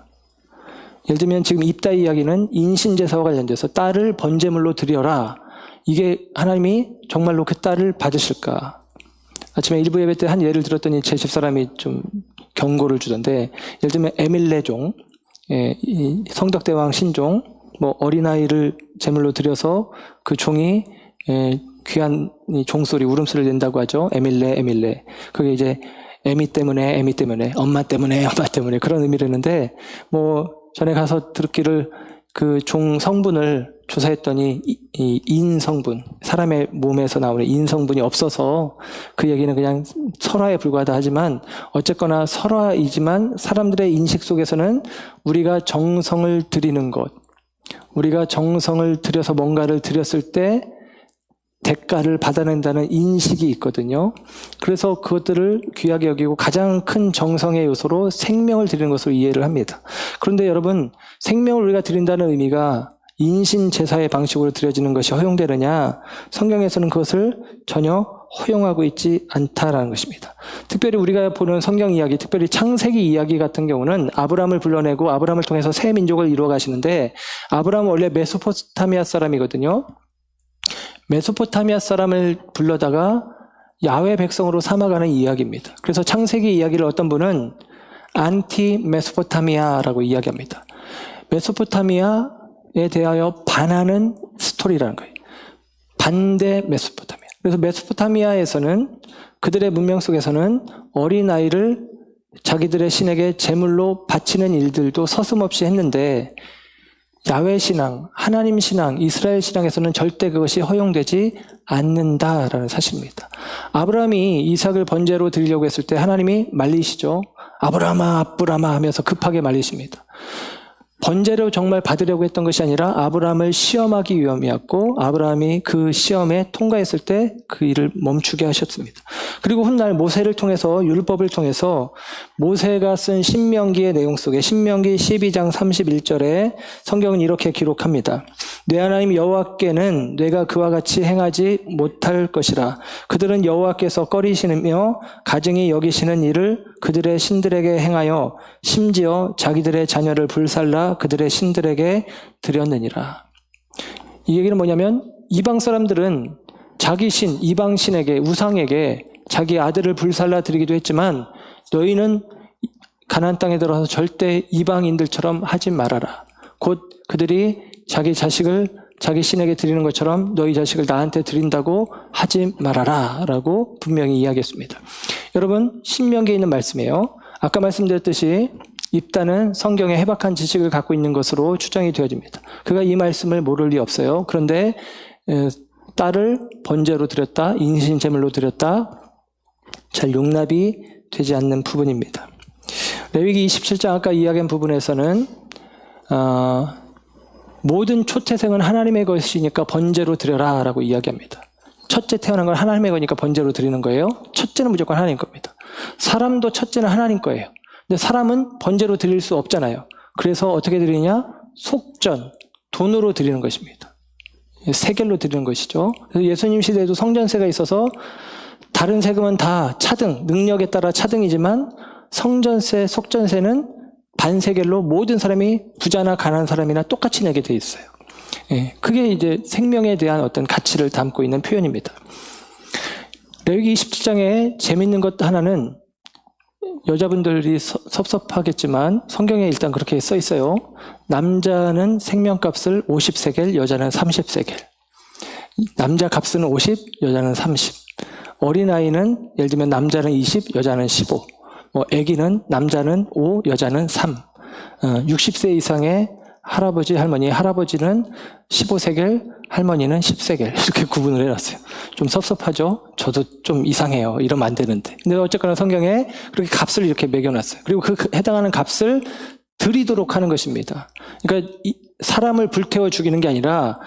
예를 들면 지금 입다 이야기는 인신제사와 관련돼서 딸을 번제물로 드려라. 이게 하나님이 정말로 그 딸을 받으실까? 아침에 일부 예배 때 한 예를 들었더니 제 집사람이 좀 경고를 주던데, 예를 들면 에밀레종, 이 성덕대왕 신종, 뭐 어린아이를 제물로 드려서 그 종이 귀한 종소리, 울음소리를 낸다고 하죠. 에밀레, 에밀레. 그게 이제 애미 때문에, 엄마 때문에 그런 의미를 했는데, 뭐 전에 가서 듣기를 그 종 성분을 조사했더니 이 인성분, 사람의 몸에서 나오는 인성분이 없어서 그 얘기는 그냥 설화에 불과하다 하지만 어쨌거나 설화이지만 사람들의 인식 속에서는 우리가 정성을 들이는 것, 우리가 정성을 들여서 뭔가를 드렸을 때 대가를 받아낸다는 인식이 있거든요. 그래서 그것들을 귀하게 여기고 가장 큰 정성의 요소로 생명을 드리는 것으로 이해를 합니다. 그런데 여러분, 생명을 우리가 드린다는 의미가 인신제사의 방식으로 드려지는 것이 허용되느냐? 성경에서는 그것을 전혀 허용하고 있지 않다라는 것입니다. 특별히 우리가 보는 성경 이야기, 특별히 창세기 이야기 같은 경우는 아브라함을 불러내고 아브라함을 통해서 새 민족을 이루어 가시는데, 아브라함은 원래 메소포타미아 사람이거든요. 메소포타미아 사람을 불러다가 야훼 백성으로 삼아가는 이야기입니다. 그래서 창세기 이야기를 어떤 분은 안티 메소포타미아라고 이야기합니다. 메소포타미아에 대하여 반하는 스토리라는 거예요. 반대 메소포타미아. 그래서 메소포타미아에서는 그들의 문명 속에서는 어린아이를 자기들의 신에게 제물로 바치는 일들도 서슴없이 했는데, 야훼 신앙, 하나님 신앙, 이스라엘 신앙에서는 절대 그것이 허용되지 않는다라는 사실입니다. 아브라함이 이삭을 번제로 드리려고 했을 때 하나님이 말리시죠. 아브라함아, 아브라함아 하면서 급하게 말리십니다. 번제로 정말 받으려고 했던 것이 아니라 아브라함을 시험하기 위함이었고, 아브라함이 그 시험에 통과했을 때 그 일을 멈추게 하셨습니다. 그리고 훗날 모세를 통해서, 율법을 통해서 모세가 쓴 신명기의 내용 속에 신명기 12장 31절에 성경은 이렇게 기록합니다. 내 하나님 여호와께는 내가 그와 같이 행하지 못할 것이라. 그들은 여호와께서 꺼리시며 가증히 여기시는 일을 그들의 신들에게 행하여 심지어 자기들의 자녀를 불살라 그들의 신들에게 드렸느니라. 이 얘기는 뭐냐면, 이방 사람들은 자기 신, 이방 신에게, 우상에게 자기 아들을 불살라 드리기도 했지만, 너희는 가나안 땅에 들어서 절대 이방인들처럼 하지 말아라. 곧 그들이 자기 자식을 자기 신에게 드리는 것처럼 너희 자식을 나한테 드린다고 하지 말아라 라고 분명히 이야기했습니다. 여러분, 신명기에 있는 말씀이에요. 아까 말씀드렸듯이 입다는 성경에 해박한 지식을 갖고 있는 것으로 추정이 되어집니다. 그가 이 말씀을 모를 리 없어요. 그런데 딸을 번제로 드렸다, 인신제물로 드렸다, 잘 용납이 되지 않는 부분입니다. 레위기 27장 아까 이야기한 부분에서는 모든 초태생은 하나님의 것이니까 번제로 드려라 라고 이야기합니다. 첫째 태어난 건 하나님의 거니까 번제로 드리는 거예요. 첫째는 무조건 하나님 겁니다. 사람도 첫째는 하나님 거예요. 근데 사람은 번제로 드릴 수 없잖아요. 그래서 어떻게 드리냐? 속전, 돈으로 드리는 것입니다. 세겔로 드리는 것이죠. 그래서 예수님 시대에도 성전세가 있어서 다른 세금은 다 차등, 능력에 따라 차등이지만 성전세, 속전세는 반세겔로 모든 사람이 부자나 가난한 사람이나 똑같이 내게 돼 있어요. 그게 이제 생명에 대한 어떤 가치를 담고 있는 표현입니다. 레위기 27장에 재밌는 것 하나는, 여자분들이 섭섭하겠지만 성경에 일단 그렇게 써 있어요. 남자는 생명값을 50세겔, 여자는 30세겔. 남자 값은 50, 여자는 30. 어린아이는 예를 들면 남자는 20, 여자는 15. 아기는 남자는 5, 여자는 3. 60세 이상의 할아버지, 할머니, 할아버지는 15세겔, 할머니는 10세겔 이렇게 구분을 해놨어요. 좀 섭섭하죠? 저도 좀 이상해요. 이러면 안 되는데. 근데 어쨌거나 성경에 그렇게 값을 이렇게 매겨놨어요. 그리고 그 해당하는 값을 드리도록 하는 것입니다. 그러니까 사람을 불태워 죽이는 게 아니라,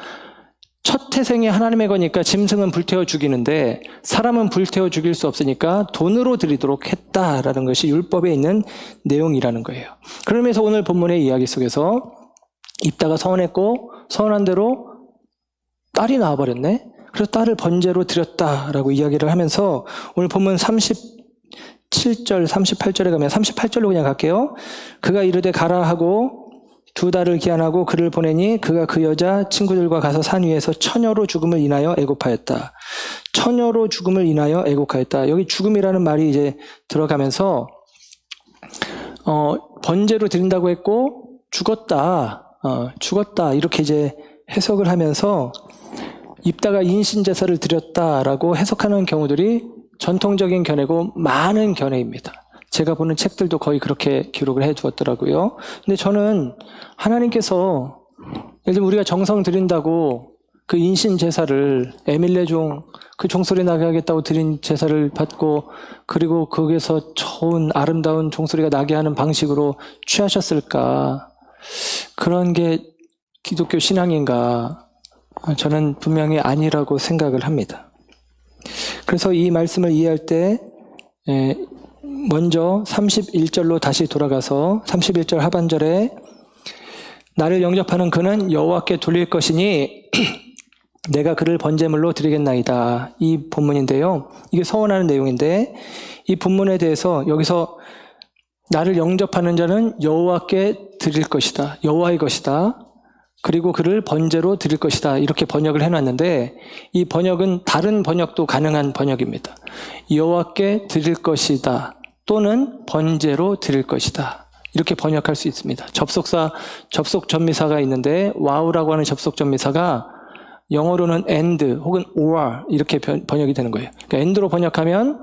첫 태생이 하나님의 거니까 짐승은 불태워 죽이는데 사람은 불태워 죽일 수 없으니까 돈으로 드리도록 했다라는 것이 율법에 있는 내용이라는 거예요. 그러면서 오늘 본문의 이야기 속에서 입다가 서운했고, 서운한 대로 딸이 나와버렸네. 그래서 딸을 번제로 드렸다라고 이야기를 하면서 오늘 본문 37절, 38절에 가면, 38절로 그냥 갈게요. 그가 이르되 가라 하고 2달을 기한하고 그를 보내니 그가 그 여자 친구들과 가서 산 위에서 처녀로 죽음을 인하여 애곡하였다. 처녀로 죽음을 인하여 애곡하였다. 여기 죽음이라는 말이 이제 들어가면서 번제로 드린다고 했고 죽었다 이렇게 이제 해석을 하면서 입다가 인신제사를 드렸다라고 해석하는 경우들이 전통적인 견해고 많은 견해입니다. 제가 보는 책들도 거의 그렇게 기록을 해두었더라고요. 근데 저는 하나님께서 예를 들면 우리가 정성 드린다고 그 인신 제사를 에밀레종 그 종소리 나게 하겠다고 드린 제사를 받고 그리고 거기에서 좋은 아름다운 종소리가 나게 하는 방식으로 취하셨을까? 그런 게 기독교 신앙인가? 저는 분명히 아니라고 생각을 합니다. 그래서 이 말씀을 이해할 때 먼저 31절로 다시 돌아가서 31절 하반절에 나를 영접하는 그는 여호와께 돌릴 것이니 내가 그를 번제물로 드리겠나이다. 이 본문인데요. 이게 서원하는 내용인데 이 본문에 대해서 여기서 나를 영접하는 자는 여호와께 드릴 것이다. 여호와의 것이다. 그리고 그를 번제로 드릴 것이다. 이렇게 번역을 해놨는데 이 번역은 다른 번역도 가능한 번역입니다. 여호와께 드릴 것이다. 또는 번제로 드릴 것이다. 이렇게 번역할 수 있습니다. 접속 전미사가 있는데 와우라고 하는 접속 전미사가 영어로는 and 혹은 or 이렇게 번역이 되는 거예요. 그러니까 and로 번역하면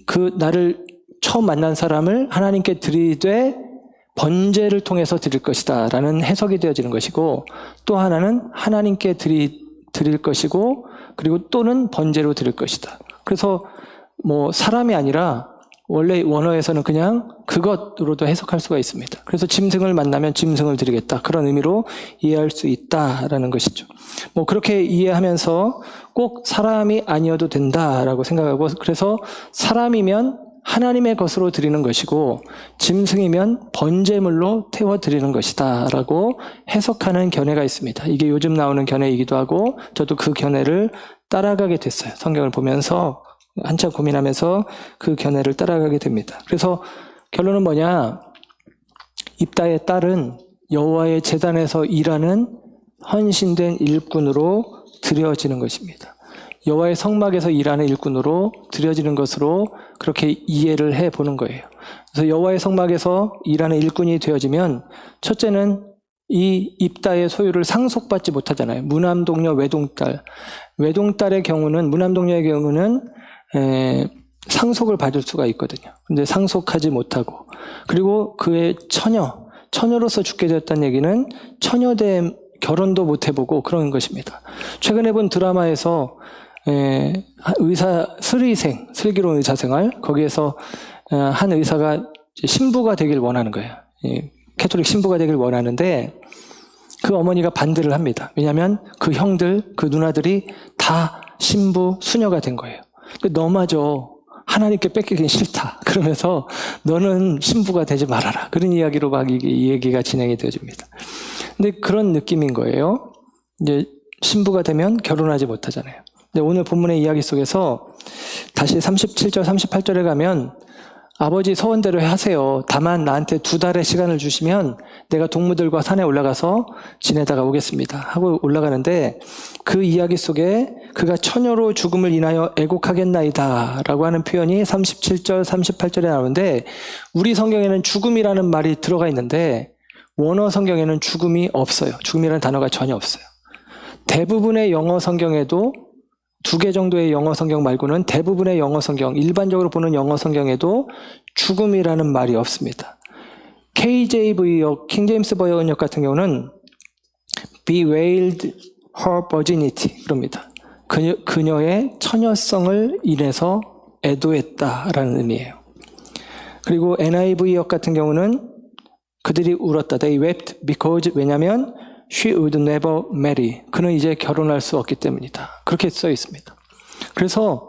그 나를 처음 만난 사람을 하나님께 드리되 번제를 통해서 드릴 것이다 라는 해석이 되어지는 것이고, 또 하나는 하나님께 드릴 것이고 그리고 또는 번제로 드릴 것이다. 그래서 뭐 사람이 아니라 원래 원어에서는 그냥 그것으로도 해석할 수가 있습니다. 그래서 짐승을 만나면 짐승을 드리겠다, 그런 의미로 이해할 수 있다라는 것이죠. 뭐 그렇게 이해하면서 꼭 사람이 아니어도 된다라고 생각하고, 그래서 사람이면 하나님의 것으로 드리는 것이고 짐승이면 번제물로 태워 드리는 것이다 라고 해석하는 견해가 있습니다. 이게 요즘 나오는 견해이기도 하고 저도 그 견해를 따라가게 됐어요. 성경을 보면서 한참 고민하면서 그 견해를 따라가게 됩니다. 그래서 결론은 뭐냐? 입다의 딸은 여호와의 제단에서 일하는 헌신된 일꾼으로 드려지는 것입니다. 여호와의 성막에서 일하는 일꾼으로 드려지는 것으로 그렇게 이해를 해보는 거예요. 그래서 여호와의 성막에서 일하는 일꾼이 되어지면 첫째는 이 입다의 소유를 상속받지 못하잖아요. 무남동녀 외동딸의 경우는, 무남동녀의 경우는 상속을 받을 수가 있거든요. 근데 상속하지 못하고, 그리고 그의 처녀로서 죽게 되었다는 얘기는 처녀대 결혼도 못 해보고 그런 것입니다. 최근에 본 드라마에서 슬기로운 의사생활, 거기에서 한 의사가 신부가 되길 원하는 거예요. 캐톨릭 신부가 되길 원하는데 그 어머니가 반대를 합니다. 왜냐하면 그 형들, 그 누나들이 다 신부, 수녀가 된 거예요. 너마저 하나님께 뺏기긴 싫다. 그러면서 너는 신부가 되지 말아라. 그런 이야기로 막 이 얘기가 진행이 되어집니다. 근데 그런 느낌인 거예요. 이제 신부가 되면 결혼하지 못하잖아요. 근데 오늘 본문의 이야기 속에서 다시 37절, 38절에 가면 아버지 서원대로 하세요. 다만 나한테 2달의 시간을 주시면 내가 동무들과 산에 올라가서 지내다가 오겠습니다 하고 올라가는데, 그 이야기 속에 그가 처녀로 죽음을 인하여 애곡하겠나이다 라고 하는 표현이 37절, 38절에 나오는데, 우리 성경에는 죽음이라는 말이 들어가 있는데 원어 성경에는 죽음이 없어요. 죽음이라는 단어가 전혀 없어요. 대부분의 영어 성경에도, 2개 정도의 영어 성경 말고는 대부분의 영어 성경, 일반적으로 보는 영어 성경에도 죽음이라는 말이 없습니다. KJV역, 킹제임스 번역 같은 경우는 bewailed her virginity 그럽니다. 그녀의 처녀성을 인해서 애도했다라는 의미예요. 그리고 NIV역 같은 경우는 그들이 울었다. They wept because, 왜냐하면 she would never marry. 그는 이제 결혼할 수 없기 때문이다. 그렇게 써 있습니다. 그래서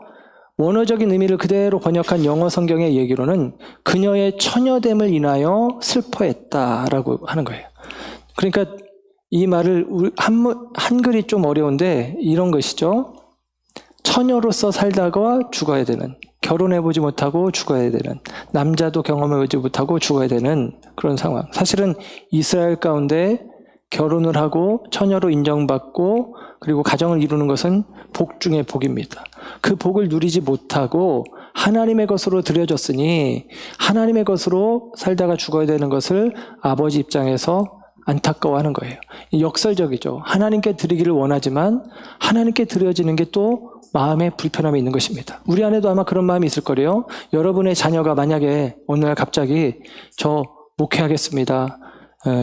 원어적인 의미를 그대로 번역한 영어 성경의 얘기로는 그녀의 처녀됨을 인하여 슬퍼했다라고 하는 거예요. 그러니까 이 말을 한글이 좀 어려운데 이런 것이죠. 처녀로서 살다가 죽어야 되는, 결혼해보지 못하고 죽어야 되는, 남자도 경험해보지 못하고 죽어야 되는 그런 상황. 사실은 이스라엘 가운데 결혼을 하고 처녀로 인정받고 그리고 가정을 이루는 것은 복 중의 복입니다. 그 복을 누리지 못하고 하나님의 것으로 드려졌으니 하나님의 것으로 살다가 죽어야 되는 것을 아버지 입장에서 안타까워하는 거예요. 역설적이죠. 하나님께 드리기를 원하지만 하나님께 드려지는 게 또 마음에 불편함이 있는 것입니다. 우리 안에도 아마 그런 마음이 있을 거래요. 여러분의 자녀가 만약에 어느 날 갑자기 저 목회하겠습니다,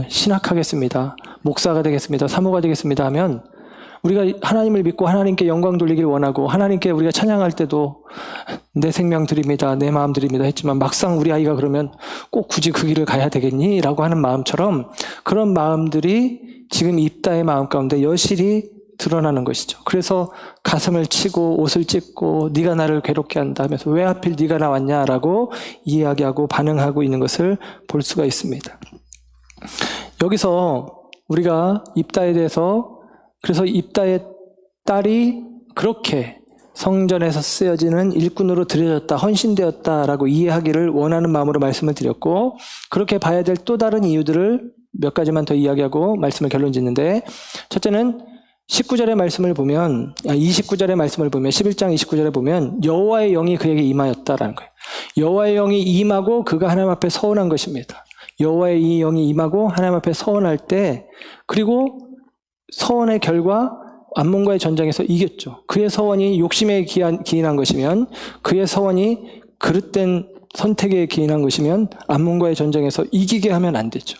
신학하겠습니다, 목사가 되겠습니다, 사모가 되겠습니다 하면 우리가 하나님을 믿고 하나님께 영광 돌리길 원하고 하나님께 우리가 찬양할 때도 내 생명 드립니다, 내 마음 드립니다 했지만 막상 우리 아이가 그러면 꼭 굳이 그 길을 가야 되겠니? 라고 하는 마음처럼 그런 마음들이 지금 입다의 마음 가운데 여실히 드러나는 것이죠. 그래서 가슴을 치고 옷을 찢고 네가 나를 괴롭게 한다 하면서 왜 하필 네가 나왔냐라고 이야기하고 반응하고 있는 것을 볼 수가 있습니다. 여기서 우리가 입다에 대해서 그래서 입다의 딸이 그렇게 성전에서 쓰여지는 일꾼으로 드려졌다, 헌신되었다라고 이해하기를 원하는 마음으로 말씀을 드렸고 그렇게 봐야 될 또 다른 이유들을 몇 가지만 더 이야기하고 말씀을 결론 짓는데 첫째는 19절의 말씀을 보면 29절의 말씀을 보면 11장 29절에 보면 여호와의 영이 그에게 임하였다라는 거예요. 여호와의 영이 임하고 그가 하나님 앞에 서원한 것입니다. 여호와의 이 영이 임하고 하나님 앞에 서원할 때 그리고 서원의 결과 암몬과의 전쟁에서 이겼죠. 그의 서원이 욕심에 기인한 것이면 그의 서원이 그릇된 선택에 기인한 것이면 암몬과의 전쟁에서 이기게 하면 안 되죠.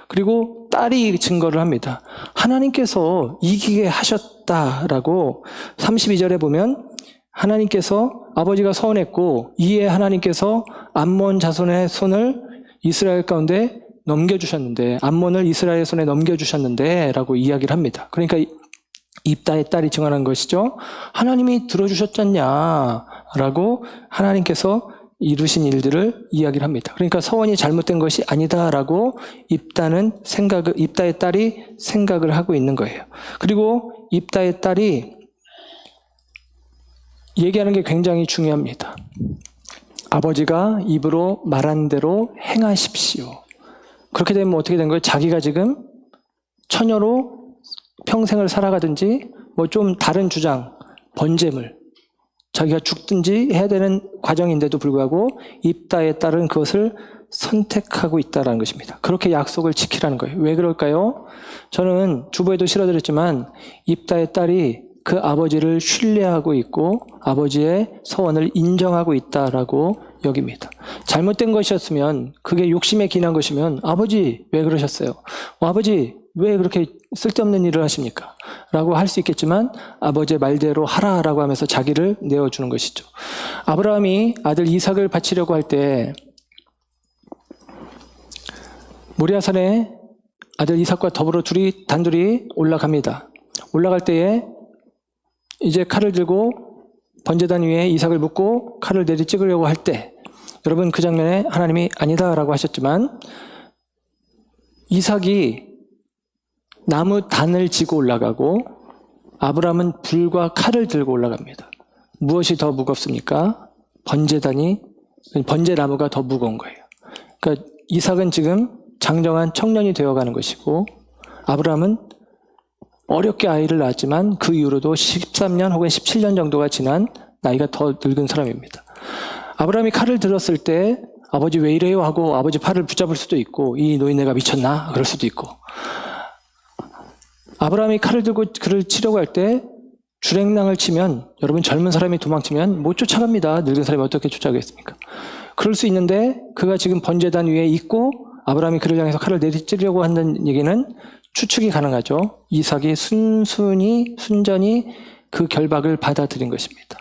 그리고 딸이 증거를 합니다. 하나님께서 이기게 하셨다라고 32절에 보면 하나님께서 아버지가 서원했고 이에 하나님께서 암몬 자손의 손을 이스라엘 가운데 넘겨주셨는데 암몬을 이스라엘 손에 넘겨주셨는데 라고 이야기를 합니다. 그러니까 입다의 딸이 증언한 것이죠. 하나님이 들어주셨잖냐 라고 하나님께서 이루신 일들을 이야기를 합니다. 그러니까 서원이 잘못된 것이 아니다라고 입다의 딸이 생각을 하고 있는 거예요. 그리고 입다의 딸이 얘기하는 게 굉장히 중요합니다. 아버지가 입으로 말한 대로 행하십시오. 그렇게 되면 어떻게 된 거예요? 자기가 지금 처녀로 평생을 살아가든지 뭐 좀 다른 주장, 번제물 자기가 죽든지 해야 되는 과정인데도 불구하고 입다의 딸은 그것을 선택하고 있다는 것입니다. 그렇게 약속을 지키라는 거예요. 왜 그럴까요? 저는 주보에도 실어드렸지만 입다의 딸이 그 아버지를 신뢰하고 있고 아버지의 서원을 인정하고 있다라고 여깁니다. 잘못된 것이었으면 그게 욕심에 기인한 것이면 아버지 왜 그러셨어요? 아버지 왜 그렇게 쓸데없는 일을 하십니까? 라고 할 수 있겠지만 아버지의 말대로 하라라고 하면서 자기를 내어주는 것이죠. 아브라함이 아들 이삭을 바치려고 할 때 모리아산에 아들 이삭과 더불어 단둘이 올라갑니다. 올라갈 때에 이제 칼을 들고 번제단 위에 이삭을 묻고 칼을 내리 찍으려고 할 때 여러분 그 장면에 하나님이 아니다라고 하셨지만 이삭이 나무 단을 지고 올라가고 아브라함은 불과 칼을 들고 올라갑니다. 무엇이 더 무겁습니까? 번제나무가 더 무거운 거예요. 그러니까 이삭은 지금 장정한 청년이 되어가는 것이고 아브라함은 어렵게 아이를 낳았지만 그 이후로도 13년 혹은 17년 정도가 지난 나이가 더 늙은 사람입니다. 아브라함이 칼을 들었을 때 아버지 왜 이래요? 하고 아버지 팔을 붙잡을 수도 있고 이 노인네가 미쳤나? 그럴 수도 있고 아브라함이 칼을 들고 그를 치려고 할 때 주랭랑을 치면 여러분 젊은 사람이 도망치면 못 쫓아갑니다. 늙은 사람이 어떻게 쫓아가겠습니까? 그럴 수 있는데 그가 지금 번제단 위에 있고 아브라함이 그를 향해서 칼을 내리치려고 한다는 얘기는 추측이 가능하죠. 이삭이 순전히 그 결박을 받아들인 것입니다.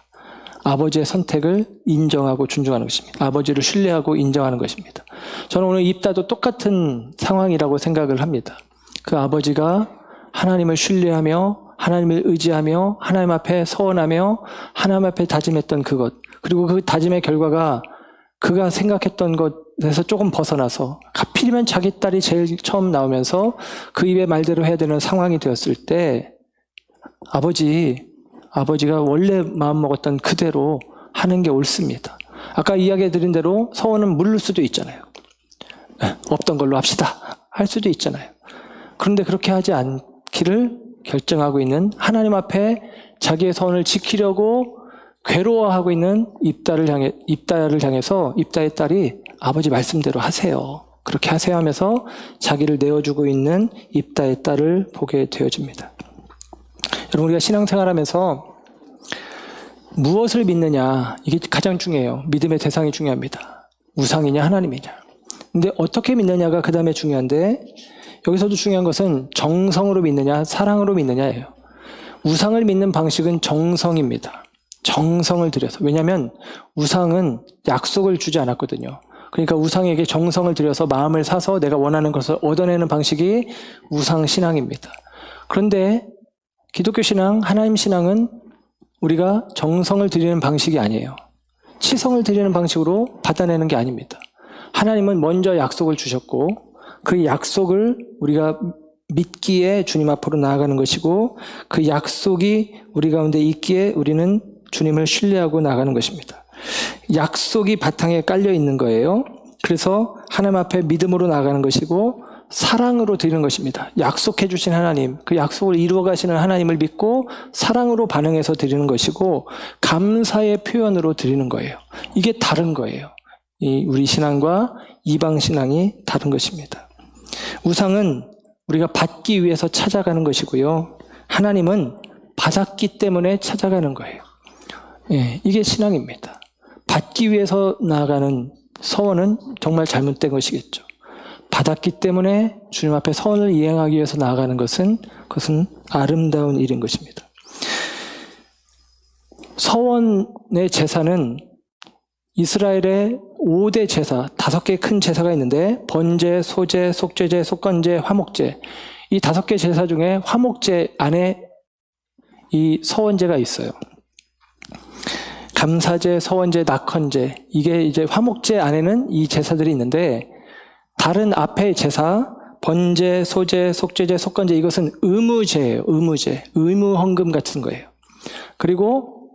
아버지의 선택을 인정하고 존중하는 것입니다. 아버지를 신뢰하고 인정하는 것입니다. 저는 오늘 입다도 똑같은 상황이라고 생각을 합니다. 그 아버지가 하나님을 신뢰하며 하나님을 의지하며 하나님 앞에 서원하며 하나님 앞에 다짐했던 그것 그리고 그 다짐의 결과가 그가 생각했던 것에서 조금 벗어나서 하필이면 자기 딸이 제일 처음 나오면서 그 입의 말대로 해야 되는 상황이 되었을 때 아버지가 원래 마음먹었던 그대로 하는 게 옳습니다. 아까 이야기해드린 대로 서원은 물을 수도 있잖아요. 없던 걸로 합시다 할 수도 있잖아요. 그런데 그렇게 하지 않기를 결정하고 있는 하나님 앞에 자기의 서원을 지키려고 괴로워하고 있는 입다를 향해서 입다의 딸이 아버지 말씀대로 하세요. 그렇게 하세요 하면서 자기를 내어주고 있는 입다의 딸을 보게 되어집니다. 여러분 우리가 신앙생활하면서 무엇을 믿느냐 이게 가장 중요해요. 믿음의 대상이 중요합니다. 우상이냐 하나님이냐. 근데 어떻게 믿느냐가 그 다음에 중요한데 여기서도 중요한 것은 정성으로 믿느냐 사랑으로 믿느냐예요. 우상을 믿는 방식은 정성입니다. 정성을 들여서. 왜냐하면 우상은 약속을 주지 않았거든요. 그러니까 우상에게 정성을 들여서 마음을 사서 내가 원하는 것을 얻어내는 방식이 우상 신앙입니다. 그런데 기독교 신앙, 하나님 신앙은 우리가 정성을 들이는 방식이 아니에요. 치성을 들이는 방식으로 받아내는 게 아닙니다. 하나님은 먼저 약속을 주셨고 그 약속을 우리가 믿기에 주님 앞으로 나아가는 것이고 그 약속이 우리 가운데 있기에 우리는 주님을 신뢰하고 나가는 것입니다. 약속이 바탕에 깔려 있는 거예요. 그래서 하나님 앞에 믿음으로 나가는 것이고 사랑으로 드리는 것입니다. 약속해 주신 하나님, 그 약속을 이루어 가시는 하나님을 믿고 사랑으로 반응해서 드리는 것이고 감사의 표현으로 드리는 거예요. 이게 다른 거예요. 우리 신앙과 이방 신앙이 다른 것입니다. 우상은 우리가 받기 위해서 찾아가는 것이고요. 하나님은 받았기 때문에 찾아가는 거예요. 이게 신앙입니다. 받기 위해서 나아가는 서원은 정말 잘못된 것이겠죠. 받았기 때문에 주님 앞에 서원을 이행하기 위해서 나아가는 것은 그것은 아름다운 일인 것입니다. 서원의 제사는 이스라엘의 5대 제사, 5개의 큰 제사가 있는데 번제, 소제, 속죄제, 속건제, 화목제, 이 5개 제사 중에 화목제 안에 이 서원제가 있어요. 감사제, 서원제, 낙헌제, 이게 이제 화목제 안에는 이 제사들이 있는데 다른 앞의 제사, 번제, 소제, 속죄제, 속건제, 이것은 의무제예요. 의무제, 의무 헌금 같은 거예요. 그리고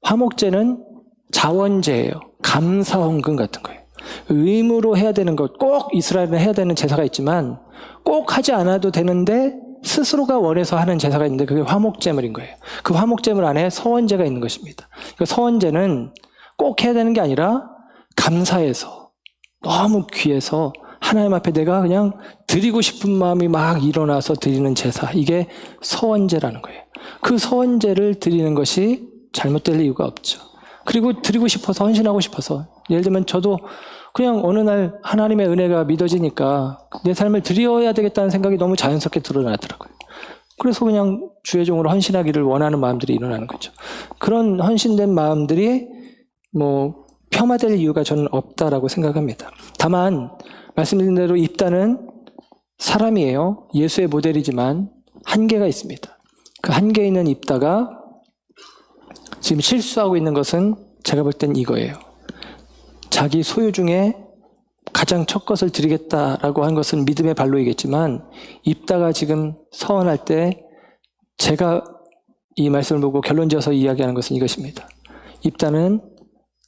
화목제는 자원제예요. 감사 헌금 같은 거예요. 의무로 해야 되는 것, 꼭 이스라엘은 해야 되는 제사가 있지만 꼭 하지 않아도 되는데 스스로가 원해서 하는 제사가 있는데 그게 화목제물인 거예요. 그 화목제물 안에 서원제가 있는 것입니다. 그 서원제는 꼭 해야 되는 게 아니라 감사해서 너무 귀해서 하나님 앞에 내가 그냥 드리고 싶은 마음이 막 일어나서 드리는 제사, 이게 서원제라는 거예요. 그 서원제를 드리는 것이 잘못될 이유가 없죠. 그리고 드리고 싶어서, 헌신하고 싶어서, 예를 들면 저도 그냥 어느 날 하나님의 은혜가 믿어지니까 내 삶을 드려야 되겠다는 생각이 너무 자연스럽게 드러나더라고요. 그래서 그냥 주의 종으로 헌신하기를 원하는 마음들이 일어나는 거죠. 그런 헌신된 마음들이 폄하될 이유가 저는 없다라고 생각합니다. 다만 말씀드린 대로 입다는 사람이에요. 예수의 모델이지만 한계가 있습니다. 그 한계 있는 입다가 지금 실수하고 있는 것은 제가 볼 땐 이거예요. 자기 소유 중에 가장 첫 것을 드리겠다라고 한 것은 믿음의 발로이겠지만 입다가 지금 서원할 때 제가 이 말씀을 보고 결론지어서 이야기하는 것은 이것입니다. 입다는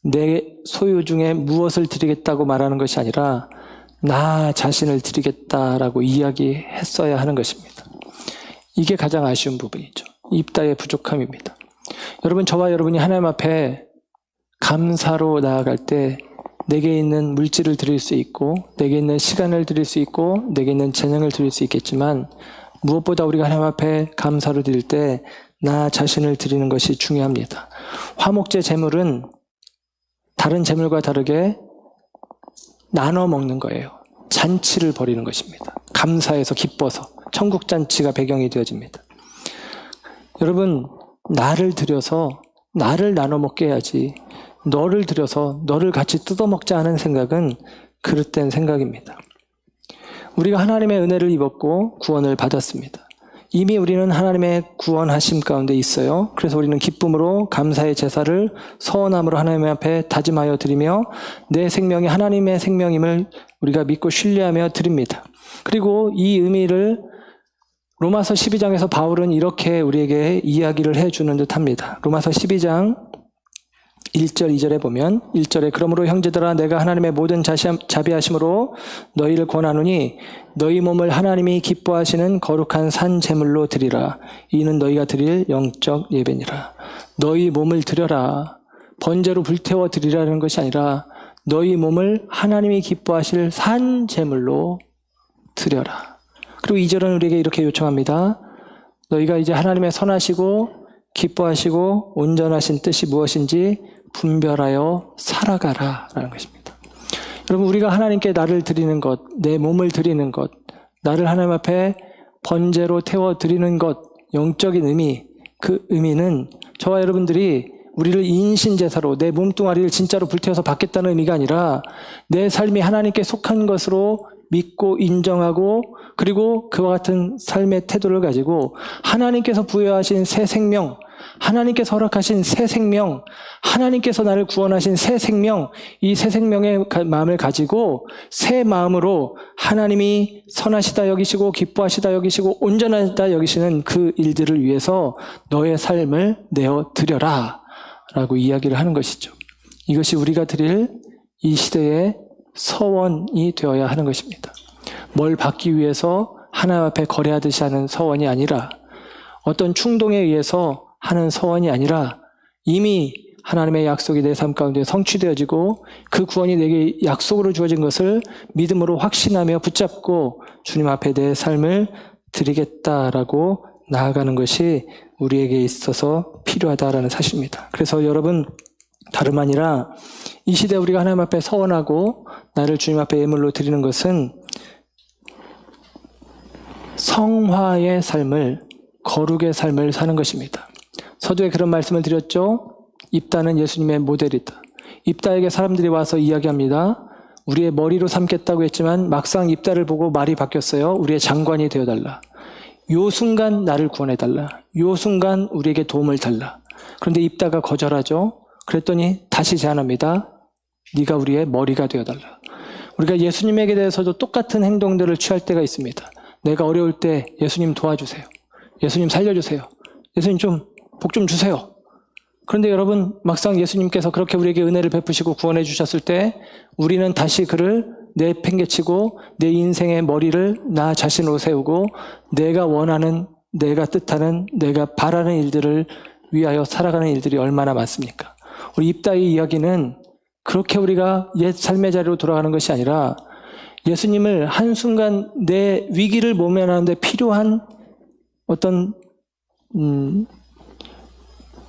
내 소유 중에 무엇을 드리겠다고 말하는 것이 아니라 나 자신을 드리겠다라고 이야기했어야 하는 것입니다. 이게 가장 아쉬운 부분이죠. 입다의 부족함입니다. 여러분, 저와 여러분이 하나님 앞에 감사로 나아갈 때 내게 있는 물질을 드릴 수 있고 내게 있는 시간을 드릴 수 있고 내게 있는 재능을 드릴 수 있겠지만 무엇보다 우리가 하나님 앞에 감사로 드릴 때 나 자신을 드리는 것이 중요합니다. 화목제 제물은 다른 제물과 다르게 나눠 먹는 거예요. 잔치를 벌이는 것입니다. 감사해서 기뻐서 천국 잔치가 배경이 되어집니다. 여러분, 나를 들여서 나를 나눠 먹게 해야지 너를 들여서 너를 같이 뜯어먹자 하는 생각은 그릇된 생각입니다. 우리가 하나님의 은혜를 입었고 구원을 받았습니다. 이미 우리는 하나님의 구원하심 가운데 있어요. 그래서 우리는 기쁨으로 감사의 제사를 서원함으로 하나님 앞에 다짐하여 드리며 내 생명이 하나님의 생명임을 우리가 믿고 신뢰하며 드립니다. 그리고 이 의미를 로마서 12장에서 바울은 이렇게 우리에게 이야기를 해주는 듯합니다. 로마서 12장 1절 2절에 보면 1절에 그러므로 형제들아 내가 하나님의 모든 자비하심으로 너희를 권하노니 너희 몸을 하나님이 기뻐하시는 거룩한 산 제물로 드리라. 이는 너희가 드릴 영적 예배니라. 너희 몸을 드려라. 번제로 불태워 드리라는 것이 아니라 너희 몸을 하나님이 기뻐하실 산 제물로 드려라. 그리고 2절은 우리에게 이렇게 요청합니다. 너희가 이제 하나님의 선하시고 기뻐하시고 온전하신 뜻이 무엇인지 분별하여 살아가라 라는 것입니다. 여러분, 우리가 하나님께 나를 드리는 것, 내 몸을 드리는 것, 나를 하나님 앞에 번제로 태워 드리는 것, 영적인 의미, 그 의미는 저와 여러분들이 우리를 인신제사로 내 몸뚱아리를 진짜로 불태워서 받겠다는 의미가 아니라 내 삶이 하나님께 속한 것으로 믿고 인정하고 그리고 그와 같은 삶의 태도를 가지고 하나님께서 부여하신 새 생명, 하나님께서 허락하신 새 생명, 하나님께서 나를 구원하신 새 생명, 이 새 생명의 마음을 가지고 새 마음으로 하나님이 선하시다 여기시고 기뻐하시다 여기시고 온전하다 여기시는 그 일들을 위해서 너의 삶을 내어드려라 라고 이야기를 하는 것이죠. 이것이 우리가 드릴 이 시대의 서원이 되어야 하는 것입니다. 뭘 받기 위해서 하나님 앞에 거래하듯이 하는 서원이 아니라 어떤 충동에 의해서 하는 서원이 아니라 이미 하나님의 약속이 내 삶 가운데 성취되어지고 그 구원이 내게 약속으로 주어진 것을 믿음으로 확신하며 붙잡고 주님 앞에 내 삶을 드리겠다라고 나아가는 것이 우리에게 있어서 필요하다라는 사실입니다. 그래서 여러분 다름 아니라 이 시대 우리가 하나님 앞에 서원하고 나를 주님 앞에 예물로 드리는 것은 성화의 삶을, 거룩의 삶을 사는 것입니다. 서두에 그런 말씀을 드렸죠. 입다는 예수님의 모델이다. 입다에게 사람들이 와서 이야기합니다. 우리의 머리로 삼겠다고 했지만 막상 입다를 보고 말이 바뀌었어요. 우리의 장관이 되어달라. 요 순간 나를 구원해달라. 요 순간 우리에게 도움을 달라. 그런데 입다가 거절하죠. 그랬더니 다시 제안합니다. 네가 우리의 머리가 되어달라. 우리가 예수님에게 대해서도 똑같은 행동들을 취할 때가 있습니다. 내가 어려울 때 예수님 도와주세요. 예수님 살려주세요. 예수님 복 좀 주세요. 그런데 여러분 막상 예수님께서 그렇게 우리에게 은혜를 베푸시고 구원해 주셨을 때 우리는 다시 그를 내팽개치고 내 인생의 머리를 나 자신으로 세우고 내가 원하는, 내가 뜻하는, 내가 바라는 일들을 위하여 살아가는 일들이 얼마나 많습니까? 우리 입다의 이야기는 그렇게 우리가 옛 삶의 자리로 돌아가는 것이 아니라 예수님을 한순간 내 위기를 모면하는데 필요한 어떤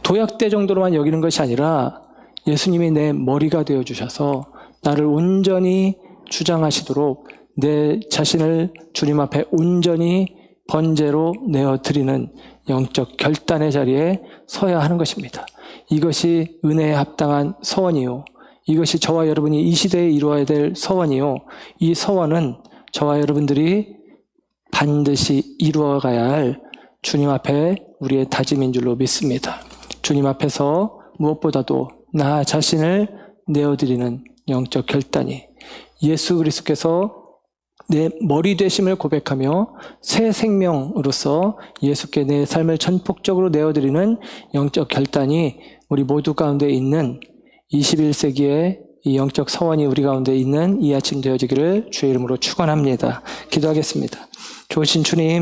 도약대 정도로만 여기는 것이 아니라 예수님이 내 머리가 되어주셔서 나를 온전히 주장하시도록 내 자신을 주님 앞에 온전히 번제로 내어드리는 영적 결단의 자리에 서야 하는 것입니다. 이것이 은혜에 합당한 서원이요. 이것이 저와 여러분이 이 시대에 이루어야 될 서원이요. 이 서원은 저와 여러분들이 반드시 이루어가야 할 주님 앞에 우리의 다짐인 줄로 믿습니다. 주님 앞에서 무엇보다도 나 자신을 내어드리는 영적 결단이 예수 그리스도께서 내 머리 되심을 고백하며 새 생명으로서 예수께 내 삶을 전폭적으로 내어드리는 영적 결단이 우리 모두 가운데 있는 21세기의 이 영적 서원이 우리 가운데 있는 이 아침 되어지기를 주의 이름으로 축원합니다. 기도하겠습니다. 좋으신 주님,